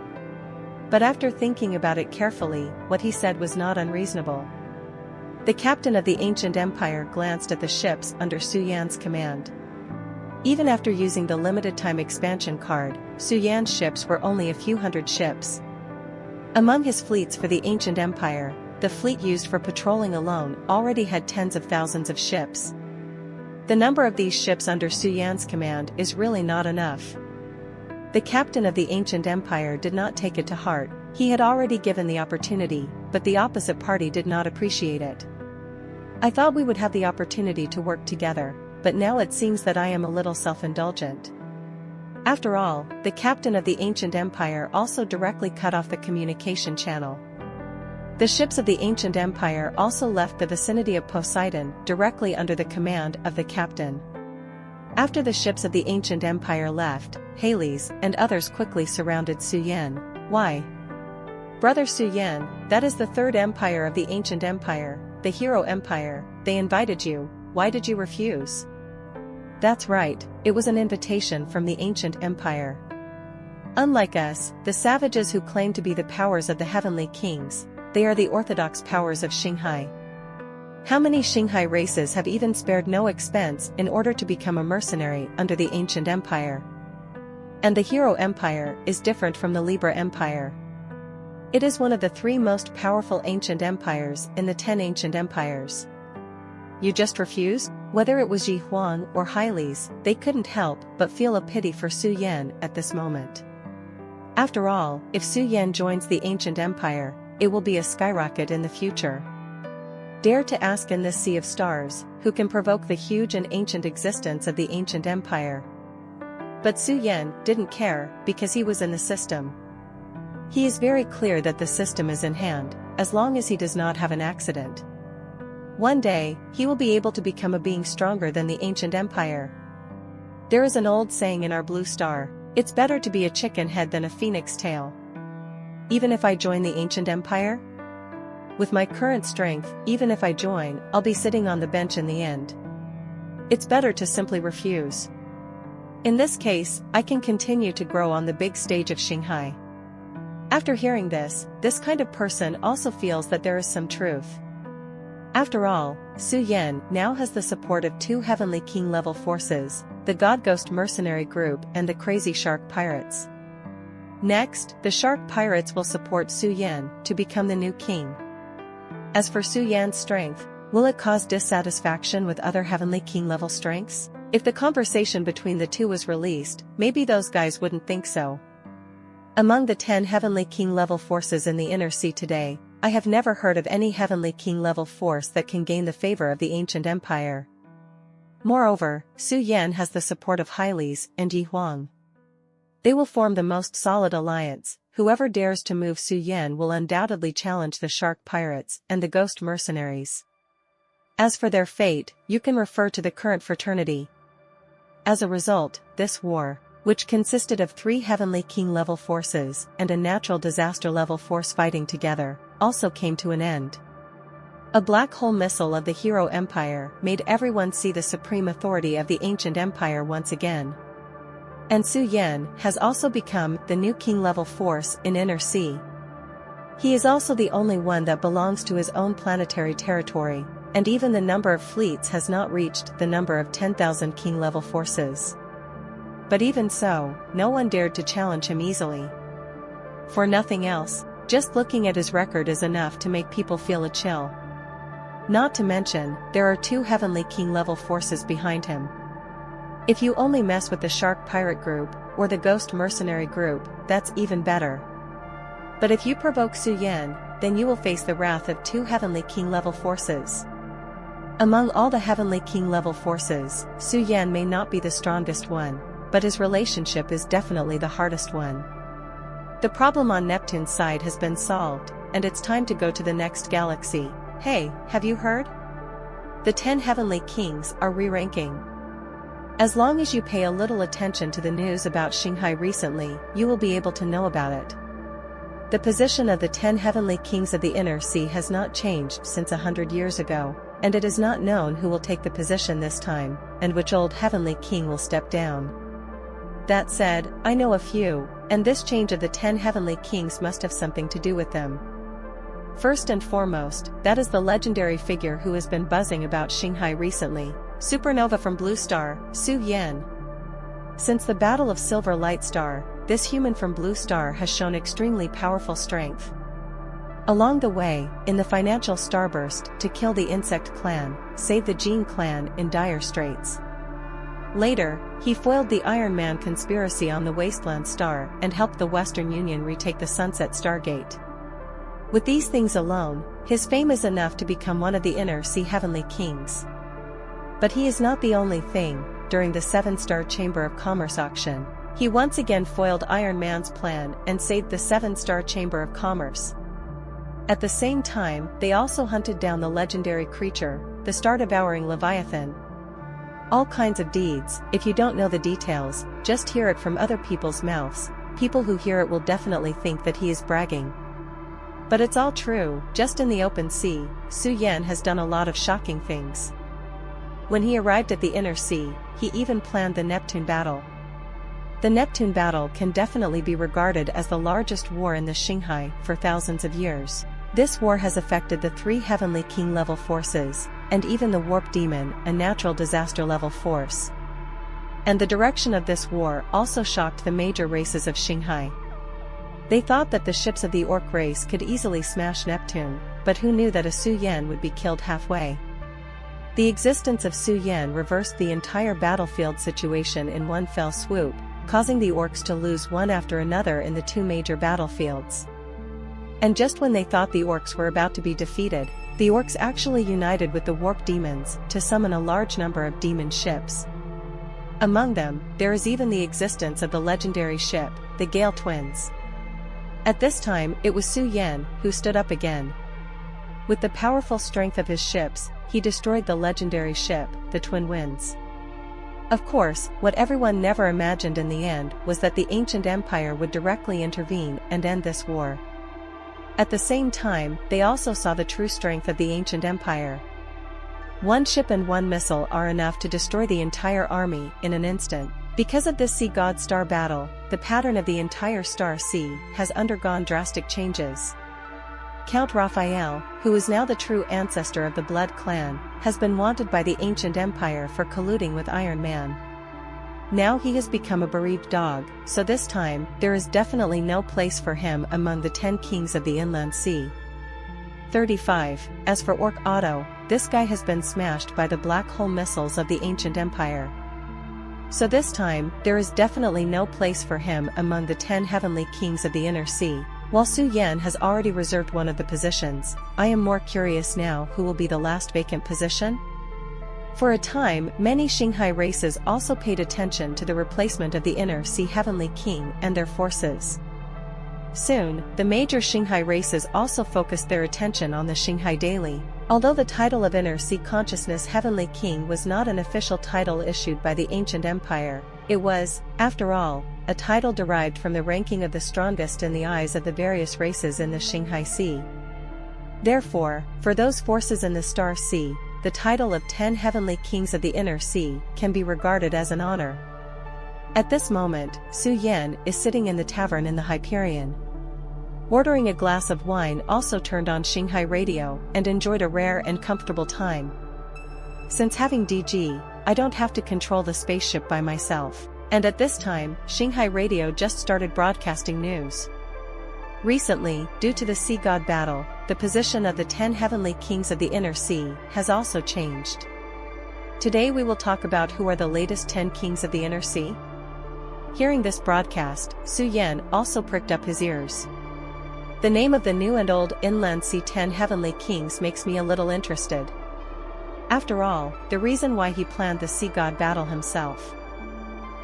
But after thinking about it carefully, what he said was not unreasonable. The captain of the ancient empire glanced at the ships under Su Yan's command. Even after using the limited time expansion card, Su Yan's ships were only a few hundred ships. Among his fleets for the ancient empire, the fleet used for patrolling alone already had tens of thousands of ships. The number of these ships under Su Yan's command is really not enough. The captain of the ancient empire did not take it to heart. He had already given the opportunity, but the opposite party did not appreciate it. I thought we would have the opportunity to work together, but now it seems that I am a little self-indulgent. After all, the captain of the ancient empire also directly cut off the communication channel. The ships of the ancient empire also left the vicinity of Poseidon directly under the command of the captain. After the ships of the ancient empire left, Hales and others quickly surrounded Su Yan. Why? Brother Su Yan, that is the third empire of the ancient empire, the hero empire. They invited you, why did you refuse? That's right, it was an invitation from the ancient empire. Unlike us, the savages who claim to be the powers of the heavenly kings, they are the orthodox powers of Xinghai. How many Xinghai races have even spared no expense in order to become a mercenary under the ancient empire? And the hero empire is different from the Libra empire. It is one of the 3 most powerful ancient empires in the 10 ancient empires. You just refused? Whether it was Yi Huang or Hailes, they couldn't help but feel a pity for Su Yan at this moment. After all, if Su Yan joins the ancient empire, it will be a skyrocket in the future. Dare to ask in this sea of stars, who can provoke the huge and ancient existence of the ancient empire? But Su Yan didn't care, because he was in the system. He is very clear that the system is in hand, as long as he does not have an accident. One day, he will be able to become a being stronger than the ancient empire. There is an old saying in our blue star, it's better to be a chicken head than a phoenix tail. Even if I join the ancient empire? With my current strength, even if I join, I'll be sitting on the bench in the end. It's better to simply refuse. In this case, I can continue to grow on the big stage of Xinghai. After hearing this kind of person also feels that there is some truth. After all, Su Yan now has the support of 2 heavenly king level forces, the God Ghost mercenary group and the crazy shark pirates. Next, the shark pirates will support Su Yan to become the new king. As for Su Yan's strength, will it cause dissatisfaction with other heavenly king level strengths? If the conversation between the 2 was released, maybe those guys wouldn't think so. Among the 10 heavenly king level forces in the inner sea today, I have never heard of any heavenly king level force that can gain the favor of the ancient empire. Moreover, Su Yan has the support of Hailes and Yi Huang. They will form the most solid alliance. Whoever dares to move Su Yan will undoubtedly challenge the shark pirates and the ghost mercenaries. As for their fate, you can refer to the current fraternity. As a result, this war, which consisted of 3 heavenly king level forces and a natural disaster level force fighting together, also came to an end. A black hole missile of the hero empire made everyone see the supreme authority of the ancient empire once again. And Su Yan has also become the new king level force in inner sea. He is also the only one that belongs to his own planetary territory, and even the number of fleets has not reached the number of 10,000 king level forces. But even so, no one dared to challenge him easily. For nothing else, just looking at his record is enough to make people feel a chill. Not to mention, there are 2 heavenly king level forces behind him. If you only mess with the shark pirate group, or the ghost mercenary group, that's even better. But if you provoke Su Yan, then you will face the wrath of 2 heavenly king level forces. Among all the heavenly king level forces, Su Yan may not be the strongest one, but his relationship is definitely the hardest one. The problem on Neptune's side has been solved, and it's time to go to the next galaxy. Hey, have you heard? The 10 heavenly kings are re-ranking. As long as you pay a little attention to the news about Shanghai recently, you will be able to know about it. The position of the 10 heavenly kings of the inner sea has not changed since 100 years ago, and it is not known who will take the position this time, and which old heavenly king will step down. That said, I know a few, and this change of the 10 heavenly kings must have something to do with them. First and foremost, that is the legendary figure who has been buzzing about Shanghai recently, supernova from Blue Star, Su Yan. Since the Battle of Silver Light Star, this human from Blue Star has shown extremely powerful strength. Along the way, in the financial starburst to kill the Insect Clan, save the Gene Clan in dire straits. Later, he foiled the Iron Man conspiracy on the Wasteland Star and helped the Western Union retake the Sunset Stargate. With these things alone, his fame is enough to become one of the inner sea heavenly kings. But he is not the only thing. During the 7-star Chamber of Commerce auction, he once again foiled Iron Man's plan and saved the 7-star Chamber of Commerce. At the same time, they also hunted down the legendary creature, the star-devouring Leviathan. All kinds of deeds. If you don't know the details, just hear it from other people's mouths. People who hear it will definitely think that he is bragging. But it's all true. Just in the open sea, Su Yan has done a lot of shocking things. When he arrived at the inner sea, he even planned the Neptune battle. The Neptune battle can definitely be regarded as the largest war in the Shanghai for thousands of years. This war has affected the 3 heavenly king level forces, and even the warp demon, a natural disaster level force. And the direction of this war also shocked the major races of Shanghai. They thought that the ships of the Orc race could easily smash Neptune, but who knew that a Su Yan would be killed halfway? The existence of Su Yan reversed the entire battlefield situation in one fell swoop, causing the Orcs to lose one after another in the 2 major battlefields. And just when they thought the Orcs were about to be defeated, the Orcs actually united with the warp demons to summon a large number of demon ships. Among them, there is even the existence of the legendary ship, the Gale twins. At this time, it was Su Yan who stood up again. With the powerful strength of his ships, he destroyed the legendary ship, the Twin Winds. Of course, what everyone never imagined in the end was that the ancient empire would directly intervene and end this war. At the same time, they also saw the true strength of the ancient empire. 1 ship and 1 missile are enough to destroy the entire army in an instant. Because of this sea god star battle, the pattern of the entire star sea has undergone drastic changes. Count Raphael, who is now the true ancestor of the Blood clan, has been wanted by the ancient empire for colluding with Iron Man. Now he has become a bereaved dog, so this time, there is definitely no place for him among the 10 kings of the inland sea. 35. As for Orc Otto, this guy has been smashed by the black hole missiles of the ancient empire. So this time, there is definitely no place for him among the 10 heavenly kings of the inner sea. While Su Yan has already reserved one of the positions, I am more curious now who will be the last vacant position? For a time, many Shanghai races also paid attention to the replacement of the inner sea heavenly king and their forces. Soon, the major Shanghai races also focused their attention on the Shanghai Daily. Although the title of Inner Sea Consciousness Heavenly King was not an official title issued by the ancient empire, it was, after all, a title derived from the ranking of the strongest in the eyes of the various races in the Shanghai Sea. Therefore, for those forces in the Star Sea, the title of 10 Heavenly Kings of the Inner Sea can be regarded as an honor. At this moment, Su Yan is sitting in the tavern in the Hyperion. Ordering a glass of wine, also turned on Shanghai radio and enjoyed a rare and comfortable time. Since having DG, I don't have to control the spaceship by myself, and at this time, Shanghai radio just started broadcasting news. Recently, due to the Sea God battle, the position of the 10 heavenly kings of the inner sea has also changed. Today we will talk about who are the latest 10 kings of the inner sea. Hearing this broadcast, Su Yan also pricked up his ears. The name of the new and old inland sea 10 heavenly kings makes me a little interested. After all, the reason why he planned the sea god battle himself.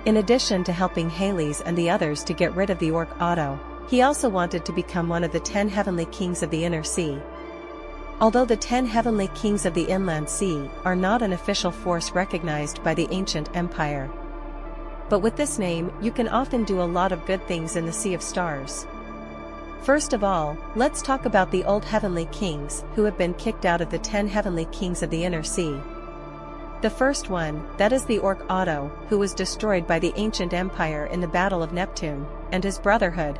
In addition to helping Hades and the others to get rid of the orc Otto, he also wanted to become one of the 10 heavenly kings of the inner sea. Although the 10 heavenly kings of the inland sea are not an official force recognized by the ancient empire. But with this name, you can often do a lot of good things in the Sea of Stars. First of all, let's talk about the old heavenly kings who have been kicked out of the 10 heavenly kings of the inner sea. The first one, that is the orc Otto, who was destroyed by the ancient empire in the Battle of Neptune, and his brotherhood.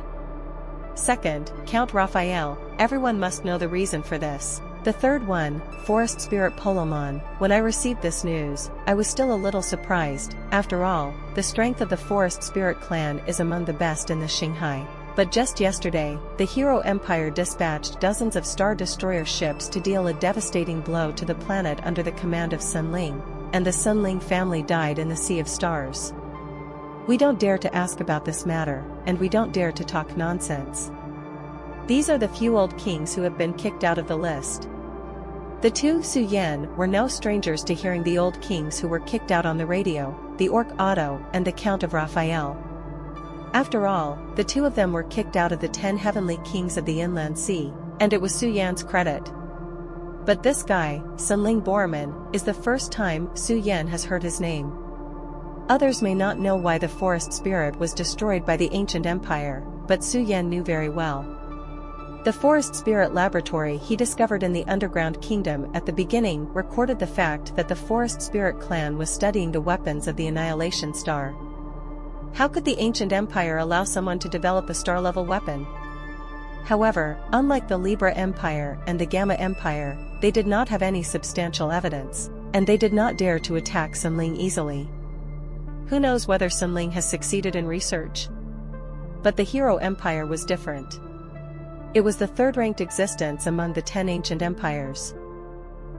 Second, Count Raphael, everyone must know the reason for this. The third one, forest spirit Polomon. When I received this news, I was still a little surprised. After all, the strength of the forest spirit clan is among the best in the Shanghai. But just yesterday, the Hero Empire dispatched dozens of Star Destroyer ships to deal a devastating blow to the planet under the command of Sun Ling, and the Sun Ling family died in the Sea of Stars. We don't dare to ask about this matter, and we don't dare to talk nonsense. These are the few old kings who have been kicked out of the list. The two Su Yan were no strangers to hearing the old kings who were kicked out on the radio, the orc Otto and the Count of Raphael. After all, the two of them were kicked out of the 10 heavenly kings of the inland sea, and it was Su Yan's credit. But this guy, Sun Ling Borman, is the first time Su Yan has heard his name. Others may not know why the forest spirit was destroyed by the ancient empire, but Su Yan knew very well. The forest spirit laboratory he discovered in the underground kingdom at the beginning recorded the fact that the forest spirit clan was studying the weapons of the annihilation star. How could the ancient empire allow someone to develop a star-level weapon? However, unlike the Libra Empire and the Gamma Empire, they did not have any substantial evidence, and they did not dare to attack Sun Ling easily. Who knows whether Sun Ling has succeeded in research? But the Hero Empire was different. It was the third-ranked existence among the 10 ancient empires.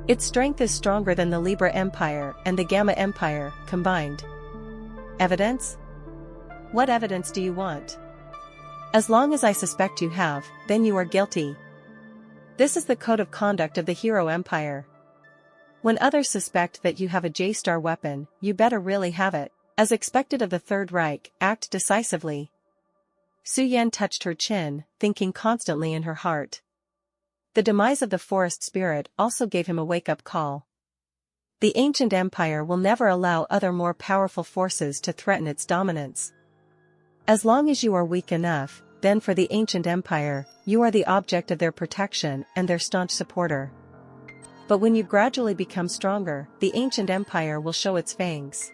Its strength is stronger than the Libra Empire and the Gamma Empire combined. Evidence? What evidence do you want? As long as I suspect you have, then you are guilty. This is the code of conduct of the Hero Empire. When others suspect that you have a J-star weapon, you better really have it. As expected of the Third Reich, act decisively. Su Yan touched her chin, thinking constantly in her heart. The demise of the forest spirit also gave him a wake-up call. The ancient empire will never allow other more powerful forces to threaten its dominance. As long as you are weak enough, then for the ancient empire, you are the object of their protection and their staunch supporter. But when you gradually become stronger, the ancient empire will show its fangs.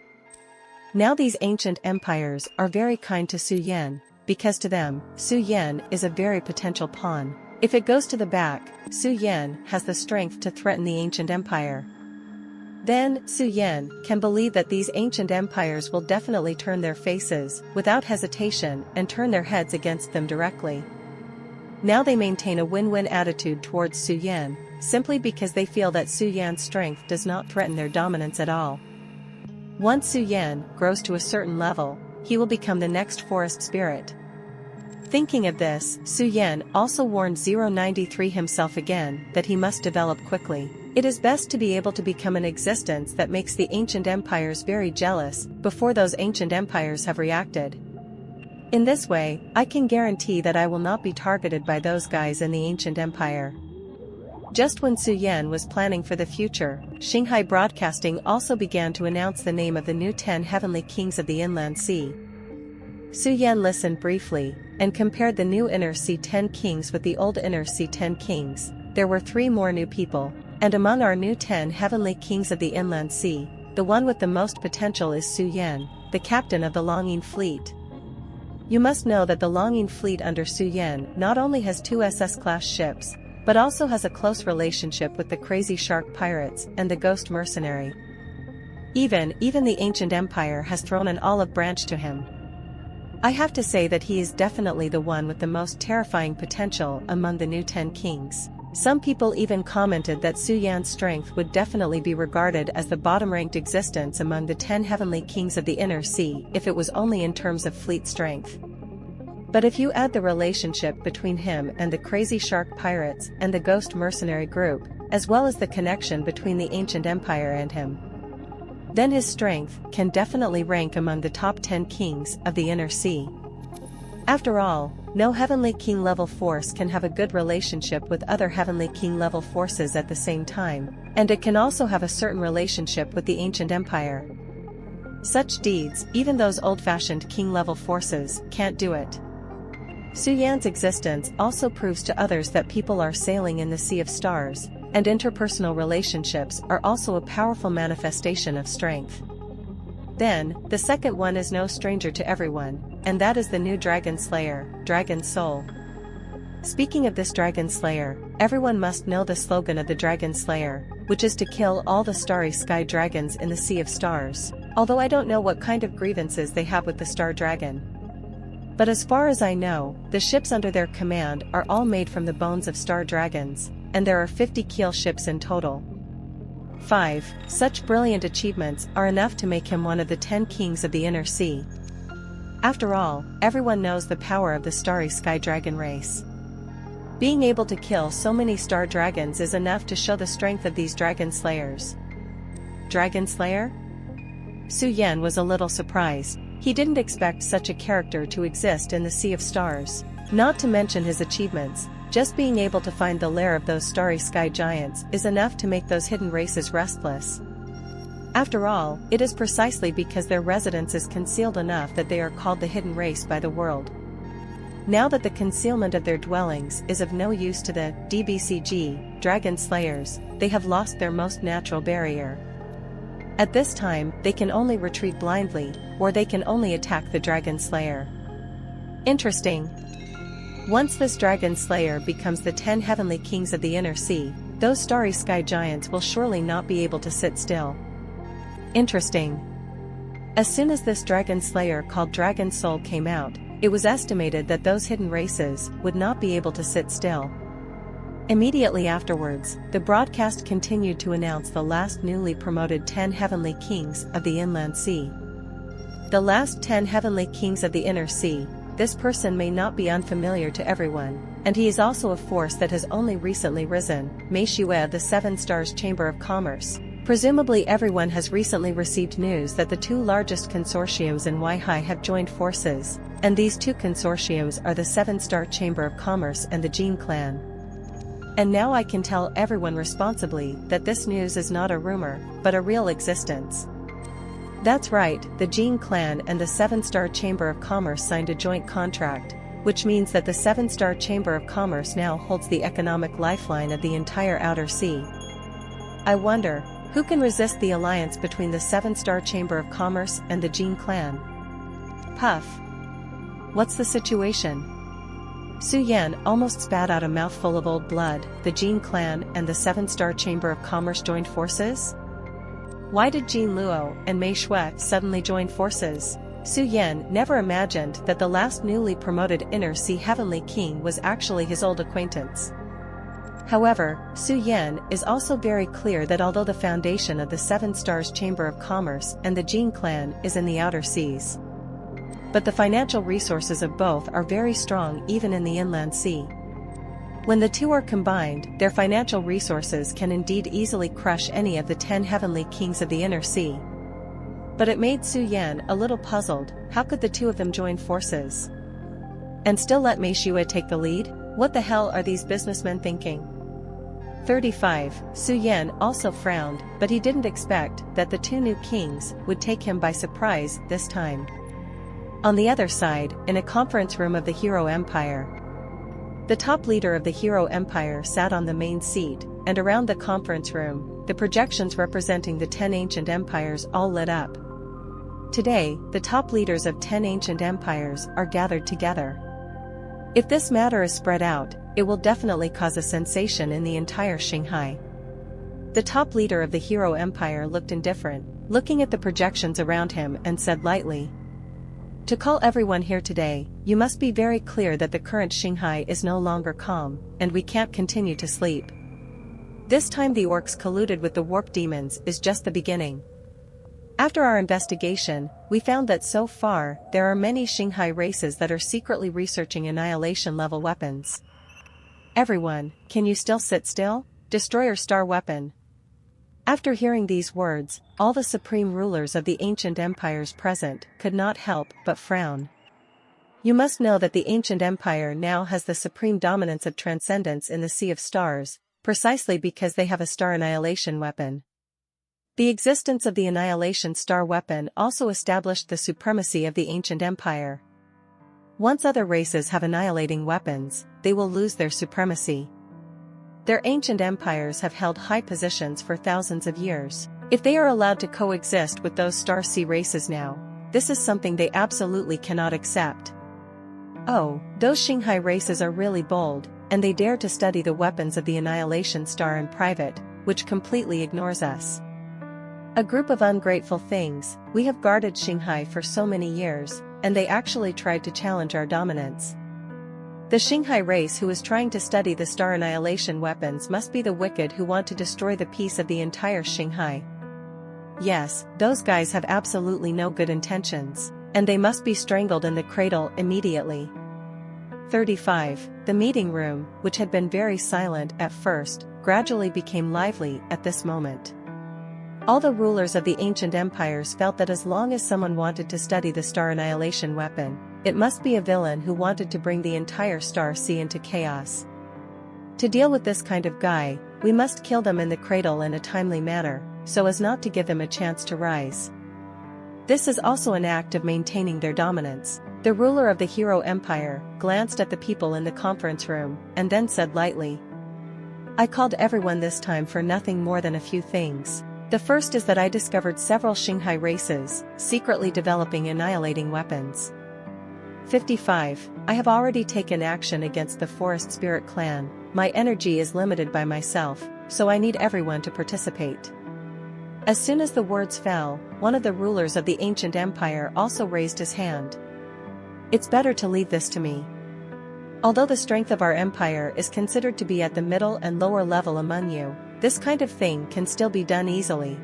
Now these ancient empires are very kind to Su Yan, because to them, Su Yan is a very potential pawn. If it goes to the back, Su Yan has the strength to threaten the ancient empire. Then, Su Yan can believe that these ancient empires will definitely turn their faces, without hesitation, and turn their heads against them directly. Now they maintain a win-win attitude towards Su Yan, simply because they feel that Su Yan's strength does not threaten their dominance at all. Once Su Yan grows to a certain level, he will become the next forest spirit. Thinking of this, Su Yan also warned 093 himself again that he must develop quickly. It is best to be able to become an existence that makes the ancient empires very jealous before those ancient empires have reacted. In this way, I can guarantee that I will not be targeted by those guys in the ancient empire. Just when Su Yan was planning for the future, Shanghai Broadcasting also began to announce the name of the new 10 heavenly kings of the inland sea. Su Yan listened briefly, and compared the new inner sea 10 kings with the old inner sea 10 kings. There were 3 more new people, and among our new 10 heavenly kings of the inland sea, the one with the most potential is Su Yan, the captain of the Longing Fleet. You must know that the Longing Fleet under Su Yan not only has 2 SS-class ships, but also has a close relationship with the Crazy Shark pirates and the Ghost Mercenary. Even the ancient empire has thrown an olive branch to him. I have to say that he is definitely the one with the most terrifying potential among the new 10 kings. Some people even commented that Su Yan's strength would definitely be regarded as the bottom-ranked existence among the 10 heavenly kings of the inner sea if it was only in terms of fleet strength. But if you add the relationship between him and the crazy shark pirates and the ghost mercenary group, as well as the connection between the ancient empire and him, then his strength can definitely rank among the top 10 kings of the inner sea. After all, no heavenly king level force can have a good relationship with other heavenly king level forces at the same time, and it can also have a certain relationship with the ancient empire. Such deeds, even those old-fashioned king level forces, can't do it. Su Yan's existence also proves to others that people are sailing in the sea of stars, and interpersonal relationships are also a powerful manifestation of strength. Then, the second one is no stranger to everyone, and that is the new dragon slayer, Dragon Soul. Speaking of this dragon slayer, everyone must know the slogan of the dragon slayer, which is to kill all the starry sky dragons in the sea of stars, although I don't know what kind of grievances they have with the star dragon. But as far as I know, the ships under their command are all made from the bones of star dragons, and there are 50 keel ships in total. 5. Such brilliant achievements are enough to make him one of the 10 kings of the inner sea. After all, everyone knows the power of the starry sky dragon race. Being able to kill so many star dragons is enough to show the strength of these dragon slayers. Dragon Slayer? Su Yan was a little surprised. He didn't expect such a character to exist in the Sea of Stars. Not to mention his achievements, just being able to find the lair of those starry sky giants is enough to make those hidden races restless. After all, it is precisely because their residence is concealed enough that they are called the hidden race by the world. Now that the concealment of their dwellings is of no use to the DBCG, Dragon Slayers, they have lost their most natural barrier. At this time, they can only retreat blindly, or they can only attack the Dragon Slayer. Interesting. Once this Dragon Slayer becomes the 10 heavenly kings of the inner sea, those starry sky giants will surely not be able to sit still. Interesting. As soon as this Dragon Slayer called Dragon Soul came out, it was estimated that those hidden races would not be able to sit still. Immediately afterwards, the broadcast continued to announce the last newly promoted 10 heavenly kings of the inland sea. The last 10 heavenly kings of the inner sea. This person may not be unfamiliar to everyone, and he is also a force that has only recently risen, Mei Xue of the Seven Stars Chamber of Commerce. Presumably everyone has recently received news that the two largest consortios in Weihai have joined forces, and these two consortios are the Seven Star Chamber of Commerce and the Jin clan. And now I can tell everyone responsibly that this news is not a rumor, but a real existence. That's right, the Jin clan and the Seven Star Chamber of Commerce signed a joint contract, which means that the Seven Star Chamber of Commerce now holds the economic lifeline of the entire outer sea. I wonder, who can resist the alliance between the Seven Star Chamber of Commerce and the Jin clan? Puff. What's the situation? Su Yan almost spat out a mouthful of old blood. The Jin clan and the Seven Star Chamber of Commerce joined forces? Why did Jin Luo and Mei Xue suddenly join forces? Su Yan never imagined that the last newly promoted Inner Sea Heavenly King was actually his old acquaintance. However, Su Yan is also very clear that although the foundation of the Seven Stars Chamber of Commerce and the Jin clan is in the outer seas, but the financial resources of both are very strong even in the inland sea. When the two are combined, their financial resources can indeed easily crush any of the 10 heavenly kings of the inner sea. But it made Su Yan a little puzzled. How could the two of them join forces and still let Mei Xue take the lead? What the hell are these businessmen thinking? 35. Su Yan also frowned, but he didn't expect that the two new kings would take him by surprise this time. On the other side, in a conference room of the Hero Empire, the top leader of the Hero Empire sat on the main seat, and around the conference room, the projections representing the 10 ancient empires all lit up. Today, the top leaders of 10 ancient empires are gathered together. If this matter is spread out, it will definitely cause a sensation in the entire Shanghai. The top leader of the Hero Empire looked indifferent, looking at the projections around him, and said lightly, "To call everyone here today, you must be very clear that the current Shanghai is no longer calm, and we can't continue to sleep. This time the orcs colluded with the warp demons is just the beginning. After our investigation, we found that so far, there are many Xinghai races that are secretly researching annihilation-level weapons. Everyone, can you still sit still? Destroyer star weapon. After hearing these words, all the supreme rulers of the ancient empires present could not help but frown. You must know that the ancient empire now has the supreme dominance of transcendence in the sea of stars, precisely because they have a star annihilation weapon. The existence of the annihilation star weapon also established the supremacy of the ancient empire. Once other races have annihilating weapons, they will lose their supremacy. Their ancient empires have held high positions for thousands of years. If they are allowed to coexist with those star sea races now, this is something they absolutely cannot accept. Oh, those Xinghai races are really bold, and they dare to study the weapons of the annihilation star in private, which completely ignores us. A group of ungrateful things. We have guarded Xinghai for so many years, and they actually tried to challenge our dominance. The Xinghai race who is trying to study the star annihilation weapons must be the wicked who want to destroy the peace of the entire Xinghai. Yes, those guys have absolutely no good intentions, and they must be strangled in the cradle immediately. 35. The meeting room, which had been very silent at first, gradually became lively at this moment. All the rulers of the ancient empires felt that as long as someone wanted to study the star annihilation weapon, it must be a villain who wanted to bring the entire star sea into chaos. To deal with this kind of guy, we must kill them in the cradle in a timely manner, so as not to give them a chance to rise. This is also an act of maintaining their dominance. The ruler of the hero empire glanced at the people in the conference room and then said lightly, "I called everyone this time for nothing more than a few things. The first is that I discovered several Xinghai races, secretly developing annihilating weapons. 55. I have already taken action against the Forest Spirit clan. My energy is limited by myself, so I need everyone to participate." As soon as the words fell, one of the rulers of the ancient empire also raised his hand. "It's better to leave this to me. Although the strength of our empire is considered to be at the middle and lower level among you, this kind of thing can still be done easily."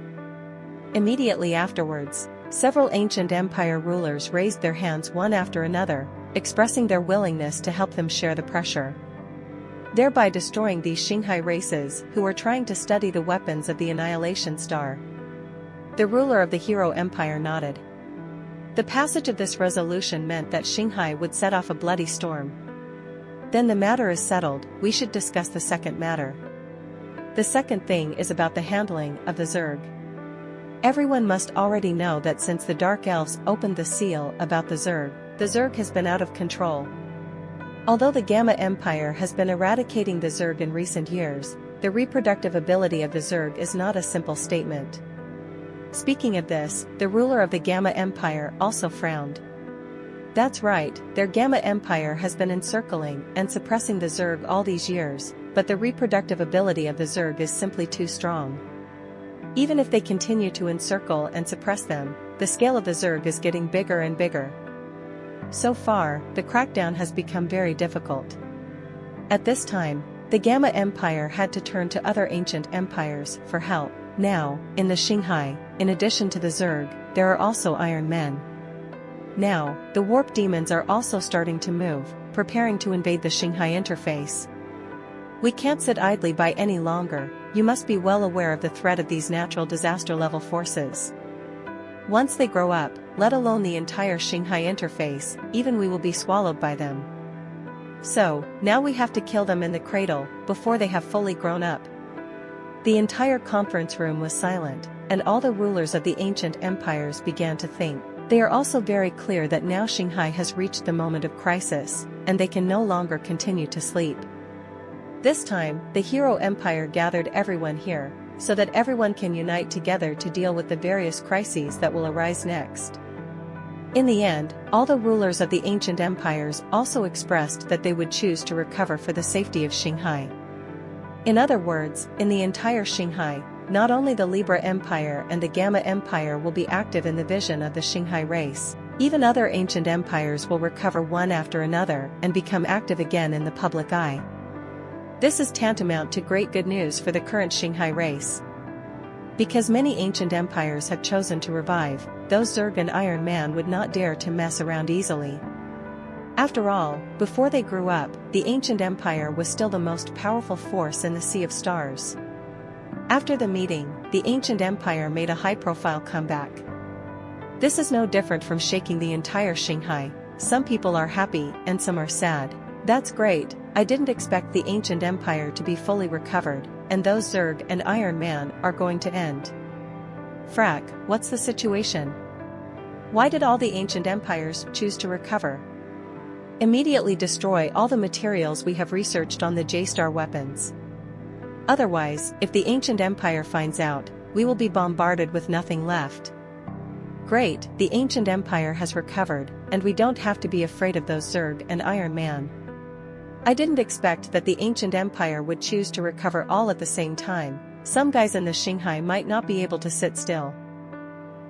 Immediately afterwards, several ancient empire rulers raised their hands one after another, expressing their willingness to help them share the pressure, thereby destroying these Xinghai races who were trying to study the weapons of the annihilation star. The ruler of the hero empire nodded. The passage of this resolution meant that Xinghai would set off a bloody storm. Then the matter is settled, we should discuss the second matter. The second thing is about the handling of the Zerg. Everyone must already know that since the Dark Elves opened the seal about the Zerg has been out of control. Although the Gamma Empire has been eradicating the Zerg in recent years, the reproductive ability of the Zerg is not a simple statement. Speaking of this, the ruler of the Gamma Empire also frowned. That's right, their Gamma Empire has been encircling and suppressing the Zerg all these years, but the reproductive ability of the Zerg is simply too strong. Even if they continue to encircle and suppress them, the scale of the Zerg is getting bigger and bigger. So far, the crackdown has become very difficult. At this time, the Gamma Empire had to turn to other ancient empires for help. Now, in the Xinghai, in addition to the Zerg, there are also Iron Men. Now, the warp demons are also starting to move, preparing to invade the Xinghai interface. We can't sit idly by any longer. You must be well aware of the threat of these natural disaster-level forces. Once they grow up, let alone the entire Xinghai interface, even we will be swallowed by them. So, now we have to kill them in the cradle, before they have fully grown up. The entire conference room was silent, and all the rulers of the ancient empires began to think. They are also very clear that now Xinghai has reached the moment of crisis, and they can no longer continue to sleep. This time, the hero empire gathered everyone here, so that everyone can unite together to deal with the various crises that will arise next. In the end, all the rulers of the ancient empires also expressed that they would choose to recover for the safety of Xinghai. In other words, in the entire Xinghai, not only the Libra Empire and the Gamma Empire will be active in the vision of the Xinghai race, even other ancient empires will recover one after another and become active again in the public eye. This is tantamount to great good news for the current Xinghai race. Because many ancient empires have chosen to revive, those Zerg and Iron Man would not dare to mess around easily. After all, before they grew up, the ancient empire was still the most powerful force in the Sea of Stars. After the meeting, the ancient empire made a high-profile comeback. This is no different from shaking the entire Shanghai. Some people are happy and some are sad. That's great. I didn't expect the ancient empire to be fully recovered, and those Zerg and Iron Man are going to end. Frack, what's the situation? Why did all the ancient empires choose to recover? Immediately destroy all the materials we have researched on the J-Star weapons. Otherwise, if the ancient empire finds out, we will be bombarded with nothing left. Great, the ancient empire has recovered, and we don't have to be afraid of those Zerg and Iron Man. I didn't expect that the ancient empire would choose to recover all at the same time. Some guys in the Shanghai might not be able to sit still.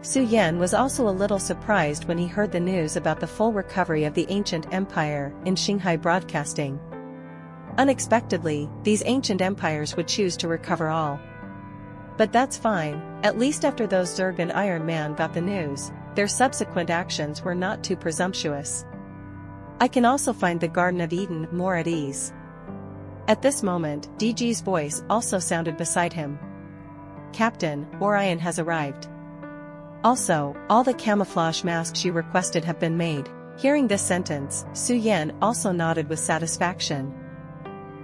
Su Yan was also a little surprised when he heard the news about the full recovery of the ancient empire in Shanghai broadcasting. Unexpectedly, these ancient empires would choose to recover all. But that's fine, at least after those Zerg and Iron Man got the news, their subsequent actions were not too presumptuous. I can also find the Garden of Eden more at ease. At this moment, DG's voice also sounded beside him. Captain, Orion has arrived. Also, all the camouflage masks you requested have been made. Hearing this sentence, Su Yan also nodded with satisfaction.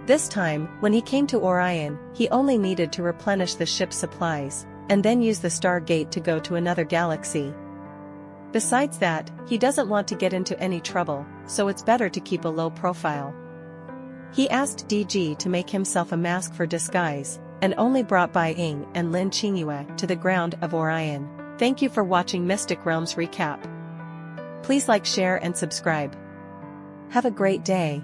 This time, when he came to Orion, he only needed to replenish the ship's supplies, and then use the Stargate to go to another galaxy. Besides that, he doesn't want to get into any trouble, so it's better to keep a low profile. He asked DG to make himself a mask for disguise, and only brought Bai Ying and Lin Qingyue to the ground of Orion. Thank you for watching Mystic Realms Recap. Please like, share and subscribe. Have a great day.